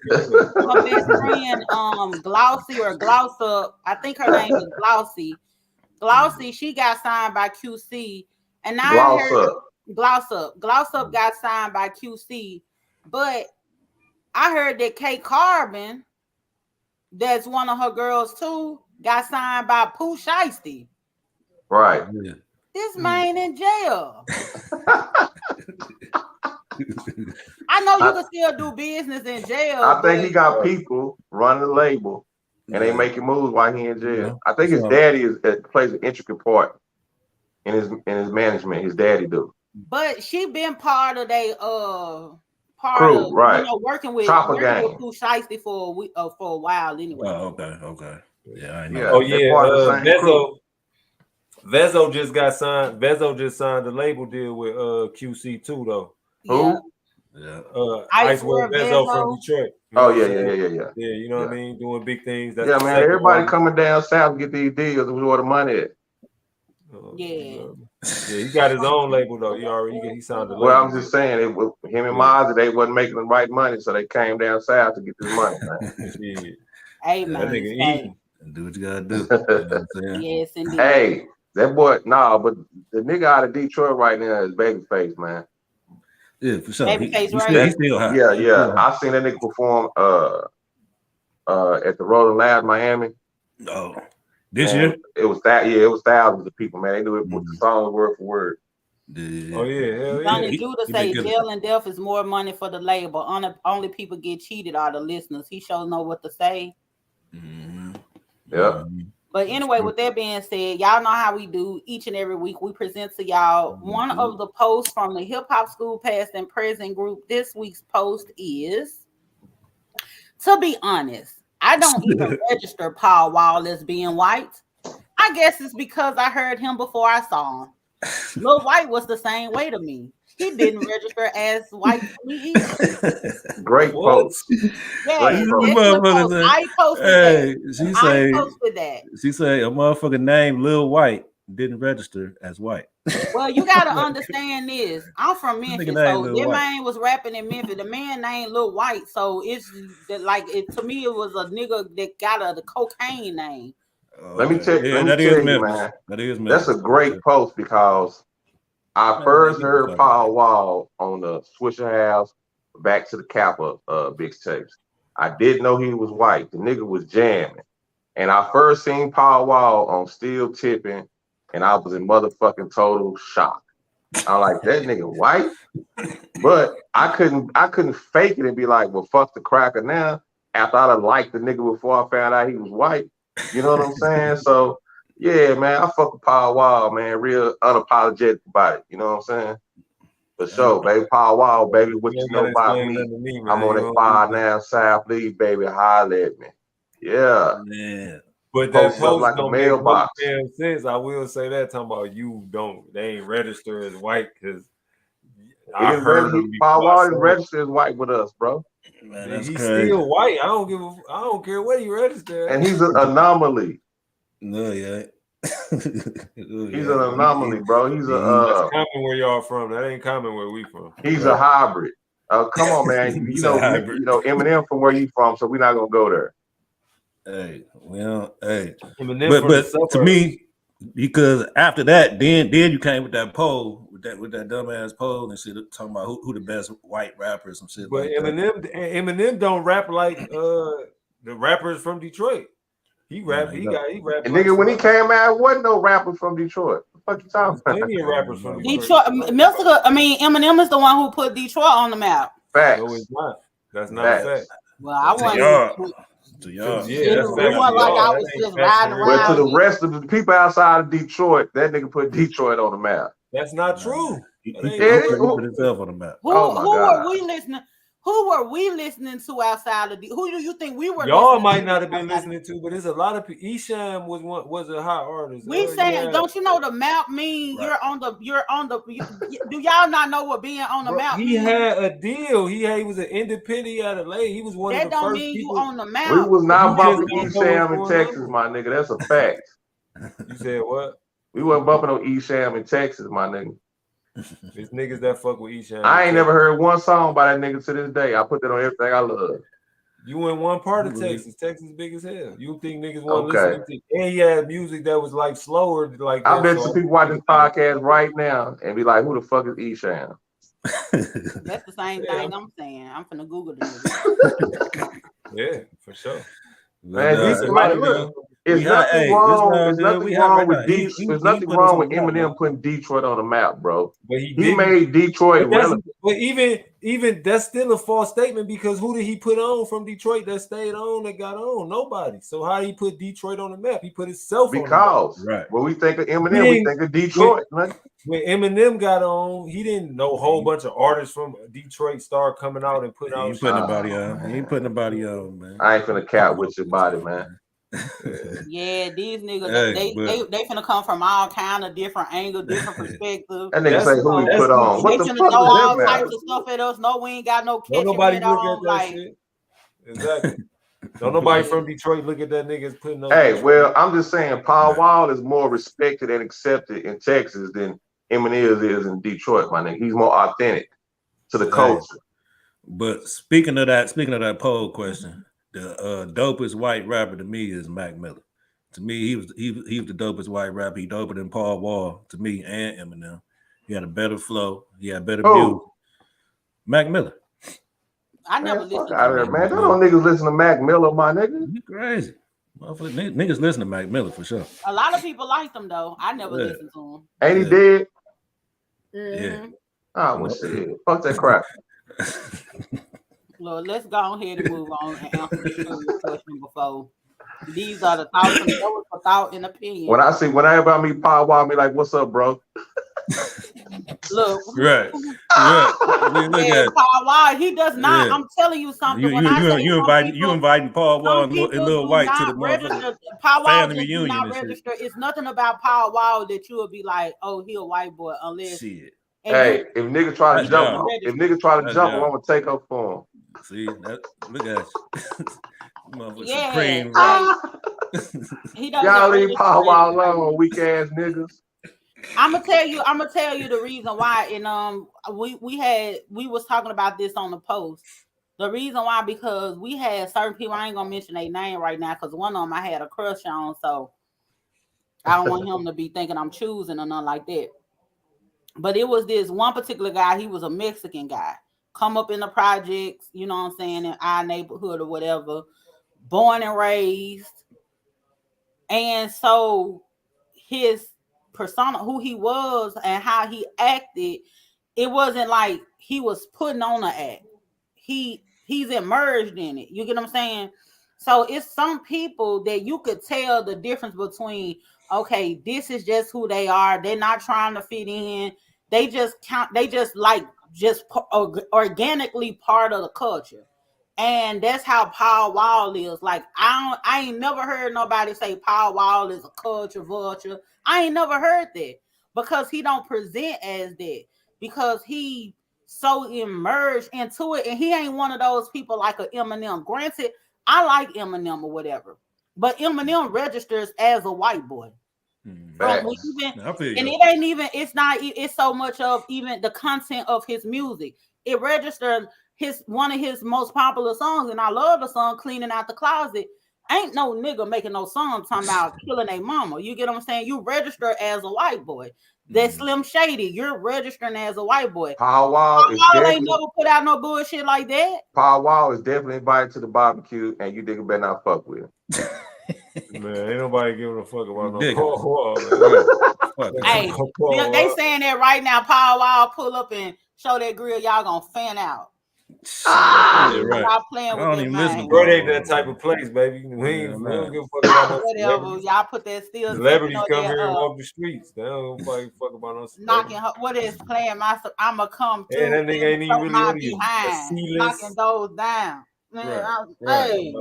Glossy or Glossup, I think her name is Glossy. Glossy, she got signed by QC, and now Gloss Up got signed by QC, but I heard that K Carbon, that's one of her girls too, got signed by Pooh Shiesty. Right. Yeah. This man in jail. I know you can still do business in jail. I think he got people running the label and they making moves while he in jail. I think his daddy plays an intricate part in his management. His daddy do. But she been part of they crew, right? You know, working with Pooh Shiesty for a while anyway. Oh, okay. Yeah, I know. Yeah. Oh yeah, Vezo just got signed. Vezo just signed a label deal with QC too, though. Yeah. Yeah. Icewear Vezo from Detroit. Oh yeah. Yeah, you know what I mean? Doing big things. That's man. Everybody coming down south to get these deals and where the money at. Yeah, he got his own label though. He signed the label. Well, I'm just saying, it was him and Mozzie, they wasn't making the right money, so they came down south to get this money. Man. Hey man, that nigga eating. Do what you gotta do. You know what I'm saying? Yes, indeed. Hey, that boy, but the nigga out of Detroit right now is Babyface, man. Yeah, for sure. Babyface, right? He's still hot. Yeah. I seen that nigga perform at the Rolling Loud Miami. Oh, this year? It was thousands of people, man. They knew it with the song word for word. Yeah. Oh yeah, hell Johnnie Judah say jail and death is more money for the label. Only people get cheated are the listeners. He sure know what to say. Mm-hmm. Yeah. But anyway, with that being said, y'all know how we do each and every week. We present to y'all one of the posts from the Hip Hop School Past and Present group. This week's post is, to be honest, I don't even register Paul Wall as being white. I guess it's because I heard him before I saw him. Lil White was the same way to me. He didn't register as white to me either. Great post. Yeah, I posted that. She say a motherfucker named Lil White didn't register as white. Well, you gotta understand this. I'm from Memphis, so that man was rapping in Memphis. The man named Lil White, so it's like to me it was a nigga that got the cocaine name. Let me tell you, man. That's a great post because I first heard Paul Wall on the Swisher House Back to the Kappa mixtapes. I didn't know he was white. The nigga was jamming. And I first seen Paul Wall on Still Tipping, and I was in motherfucking total shock. I'm like, that nigga white? But I couldn't fake it and be like, well, fuck the cracker now. After I liked the nigga before I found out he was white. You know what I'm saying? So yeah, man, I fuck with Paul Wall, man, real unapologetic about it. You know what I'm saying? For sure, baby. Paul Wall, baby, what you know about me? I'm on that 5 now, South League, baby. Holla at me. Yeah. Man. But that post like a mailbox. Sense. I will say that talking about they ain't register as white because I heard Paul Wall is registered as white with us, bro. Man, he's still white. I don't care what he registered. And he's an anomaly. No, yeah. He's an anomaly, bro. He's that's common where y'all from. That ain't common where we from. He's a hybrid. Come on, man. you know Eminem from where you from, so we're not gonna go there. Hey, well, hey. Eminem but to me, because after that, then you came with that poll, with that dumbass poll and shit, talking about who the best white rappers and shit. But like Eminem don't rap like the rappers from Detroit. He rap. He rap. And nigga, when he came out, wasn't no rappers from Detroit. What the fuck you talking about? Plenty of rappers from Detroit. Eminem is the one who put Detroit on the map. Facts. No, it's not. That's not a fact. Well, I wasn't. Yeah, it wasn't like I was just riding around. But to the rest of the people outside of Detroit, that nigga put Detroit on the map. That's not true. He put himself on the map. Who were we listening? Who were we listening to outside of who do you think we were? Y'all might not have been listening to, but there's a lot of people. Esham was a hot artist. We saying, don't you know the map mean right. you're on the do y'all not know what being on the map? He had a deal. He was an independent. He had a lay. He was one of the first people. You on the map. We was not bumping Esham in Texas, my nigga. That's a fact. You said what? We wasn't bumping on Esham in Texas, my nigga. It's niggas that fuck with Esham. I ain't never heard one song by that nigga to this day. I put that on everything I love. You in one part of Texas. Texas big as hell. You think niggas want to listen to? And he had music that was like slower, like that. I bet some people watch this podcast right now and be like, "Who the fuck is Esham?" That's the same thing I'm saying. I'm finna Google this. Yeah, for sure. Man, look, there's nothing wrong with Eminem putting Detroit on the map, bro. But he made Detroit relevant. But even that's still a false statement because who did he put on from Detroit that stayed on that got on? Nobody. So how he put Detroit on the map? He put himself on the map. Right. When we think of Eminem, we think of Detroit. When Eminem got on, he didn't know a whole bunch of artists from Detroit start coming out and putting out. He ain't putting nobody on. He ain't putting nobody on, man. I ain't finna cap with your body, man. Yeah, these niggas, they finna come from all kind of different angles, different perspectives. That nigga say who he put on. What the fuck throw all is types of stuff at us. No, we ain't got no catching nobody it look on. at that shit. Exactly. Don't nobody from Detroit look at that niggas putting on. Hey, well, I'm just saying Paul Wall is more respected and accepted in Texas than Eminem is in Detroit, my nigga. He's more authentic to the culture. But speaking of that poll question, the dopest white rapper to me is Mac Miller. To me, he was the dopest white rapper. He doper than Paul Wall to me and Eminem. He had a better flow. He had better music. Mac Miller. I never listened to him. Man, don't niggas listen to Mac Miller, my nigga. You crazy. Niggas listen to Mac Miller for sure. A lot of people liked him though. I never listened to him. Ain't he dead? Yeah. Oh, well, shit. Fuck that crap. Lord, let's go ahead and move on and answer the question before. These are the thoughts and those for thought and opinion. When everybody meet Paul Wall, me like, "What's up, bro?" Look, right. Paul Wall, he does not. Yeah. I'm telling you something. You inviting Paul Wall and Lil White to the motherfucker Paul Wall family reunion. Not register. It's nothing about Paul Wall that you will be like, "Oh, he a white boy," unless. Shit. Hey, if nigga try to jump, I'm gonna take up for him. See, look at you. Yeah, Supreme, y'all leave Paul Wall alone, weak ass niggas. I'm gonna tell you the reason why. And we was talking about this on the post. The reason why, because we had certain people. I ain't gonna mention their name right now because one of them I had a crush on, so I don't want him to be thinking I'm choosing or nothing like that. But it was this one particular guy. He was a Mexican guy. Come up in the projects, you know what I'm saying, in our neighborhood or whatever. Born and raised. And so his persona, who he was and how he acted, it wasn't like he was putting on an act. He's immersed in it. You get what I'm saying? So it's some people that you could tell the difference between, okay, this is just who they are. They're not trying to fit in. They just organically part of the culture. And that's how Paul Wall is. Like, I ain't never heard nobody say Paul Wall is a culture vulture. I ain't never heard that because he don't present as that, because he so immersed into it, and he ain't one of those people like a Eminem. Granted, I like Eminem or whatever, but Eminem registers as a white boy. It's so much of even the content of his music. It registered one of his most popular songs, and I love the song "Cleaning Out the Closet." Ain't no nigga making no song talking about killing a mama. You get what I'm saying? You register as a white boy. That Slim Shady, you're registering as a white boy. Paul Wall ain't never put out no bullshit like that. Paul Wall is definitely invited to the barbecue, and you nigga better not fuck with him. Man, ain't nobody giving a fuck about no Paul Wall. Hey, they saying that right now. Paul Wall pull up and show that grill. Y'all gonna fan out. Right. Y'all playing with that man. Bro, ain't that type of place, baby. We don't give a fuck about no whatever. Y'all put that still. Celebrities come here and walk the streets. They don't fuck about no knocking. What is playing my? I'ma come through. And that nigga ain't even really knocking those down. Man, Hey,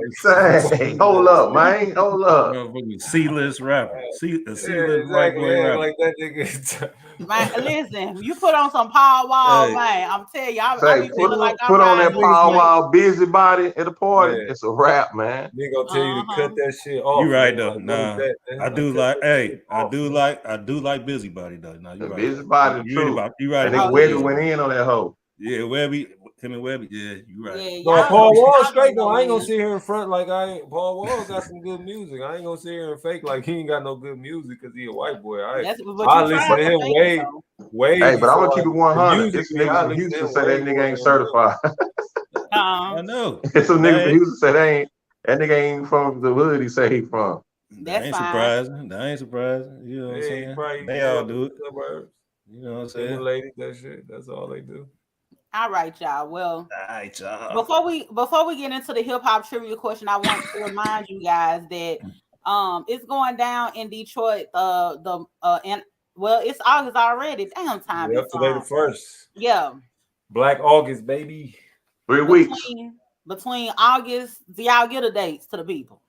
hold up, man. Hold up. C-list rapper. C-list white boy rapper. Like that nigga. Man, listen, you put on some Paul Wall, man. I'm telling you, I be feeling like I'm put on that Paul Wall busybody at a party. Man. It's a rap, man. Nigga gonna tell you to cut that shit off. You right though. Nah, I do like busybody though. Nah, you right. Busybody, you right. And Webby went in on that hoe. Yeah, Webby. Him and Webby, yeah, you right. Yeah, No, y'all Paul don't- Wall y'all straight don't though. know I ain't gonna Webby. sit here in front like Paul Wall got some good music. I ain't gonna sit here and fake like he ain't got no good music because he a white boy. I But you listen tried to to him fake it though. way Hey, but I'm gonna before keep it 100. It's musically. niggas I from listen to Houston him say way that nigga more ain't than him. certified. I know. It's some niggas from That Houston say they ain't. That nigga ain't from the hood. He say he from. That's ain't fine. surprising. That ain't surprising. You know what I'm Yeah, he saying? probably They grew all up in do the it. suburbs. You know what I'm Them saying? ladies, that shit. That's all they do. All right, y'all. Well, All right, y'all. before we get into the hip hop trivia question, I want to remind you guys that it's going down in Detroit. And well, it's August already. Damn, time Yeah, is today the flying. 1st. Yeah, Black August, baby. 3 weeks. between August. Do y'all get the dates to the people?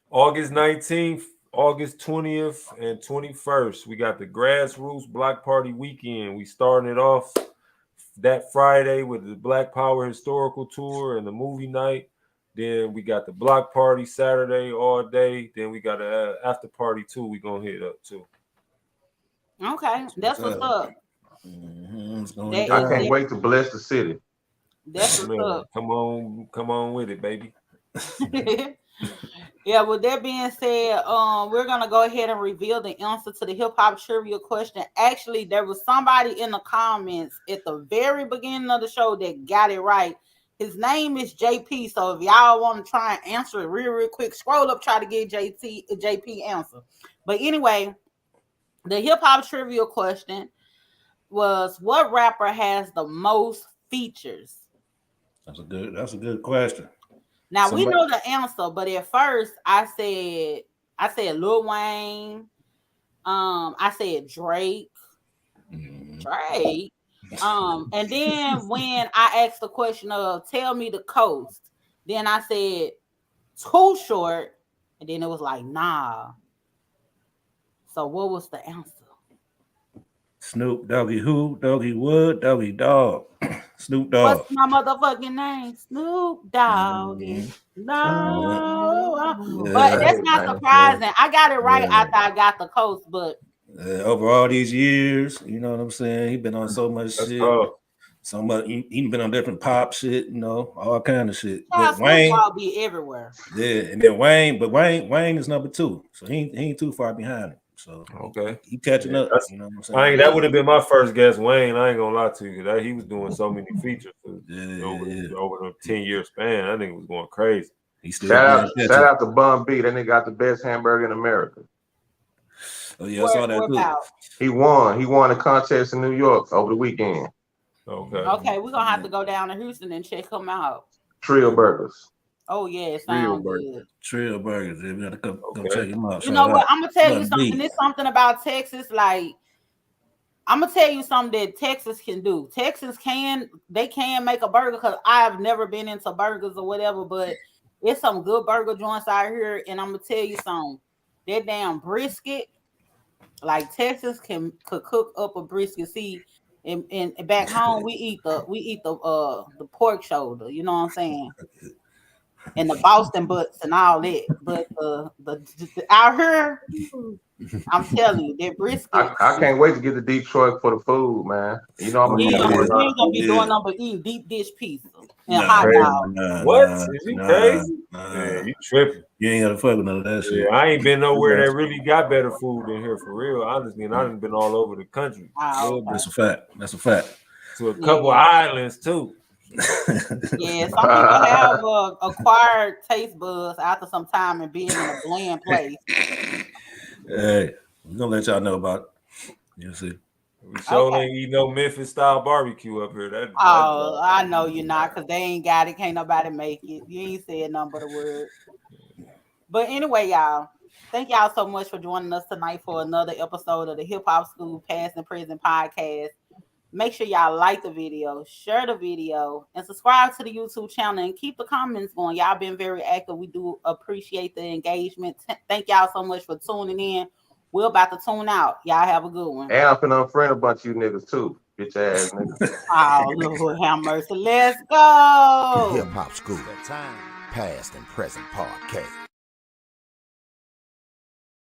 August 19th, August 20th, and 21st. We got the Grassroots Block Party Weekend. We starting it off that Friday with the Black Power Historical Tour and the movie night. Then we got the block party Saturday all day. Then we got an after party too. We gonna hit up too. Okay, that's what's up. It's going That I is can't it. wait to bless the city. That's what's Man, up. come on with it, baby. Yeah, with that being said, we're gonna go ahead and reveal the answer to the hip hop trivia question. Actually, there was somebody in the comments at the very beginning of the show that got it right. His name is JP. So if y'all want to try and answer it real quick, scroll up, try to get JP answer. But anyway, the hip hop trivia question was, what rapper has the most features? That's a good question. Now we know the answer, but at first I said Lil Wayne, I said Drake, and then when I asked the question of tell me the coast, then I said Too Short, and then it was like nah. So what was the answer? Snoop Doggy who? Doggy Wood? Doggy Dog. Snoop Dogg. What's my motherfucking name? Snoop Doggy. No. But that's not surprising. I got it right after I got the coast, but over all these years, you know what I'm saying? He been on so much shit. Tough. So much. He been on different pop shit, you know, all kind of shit. But Wayne be everywhere. Yeah, and then Wayne is number 2, so he ain't too far behind him. So okay, he catching up. You know what I'm saying? That would have been my first guess, Wayne. I ain't gonna lie to you. That he was doing so many features over the 10-year span. I think it was going crazy. He still shout out to Bun B. That nigga got the best hamburger in America. Oh yeah, I saw that too. He won a contest in New York over the weekend. Okay, we're gonna have to go down to Houston and check him out. Trio Burgers. Oh yeah, it sounds good. Trio Burgers. We gotta go check him out. You know what? I'm gonna tell you something. It's something about Texas. Like I'm gonna tell you something that Texas can do. Texas can make a burger because I've never been into burgers or whatever, but it's some good burger joints out here. And I'm gonna tell you something. That damn brisket, like Texas could cook up a brisket. See, and back home we eat the pork shoulder. You know what I'm saying? And the Boston butts and all that, but the out here, I'm telling you, that brisket. I can't wait to get to Detroit for the food, man. You know, we ain't gonna be doing nothing but eating deep dish pizza and hot dog. What? Is you crazy? Yeah, you tripping. You ain't gotta fuck with none of that shit. Yeah, I ain't been nowhere that really got better food than here for real. Honestly, and I done been all over the country. That's a fact. To a couple islands too. Yeah, some people have acquired taste buds after some time and being in a bland place. Hey, we're gonna let y'all know about it. You'll see. We sure ain't eat no Memphis style barbecue up here. I know you're not, because they ain't got it. Can't nobody make it. You ain't said nothing but a word. But anyway, y'all, thank y'all so much for joining us tonight for another episode of the Hip Hop School Past and Present podcast. Make sure y'all like the video, share the video, and subscribe to the YouTube channel and keep the comments going. Y'all been very active. We do appreciate the engagement. Thank y'all so much for tuning in. We're about to tune out. Y'all have a good one. And I'm finna unfriend a bunch of you niggas too. Bitch ass niggas. Oh, Lord have mercy. Let's go. The Hip Hop School Past and Present podcast.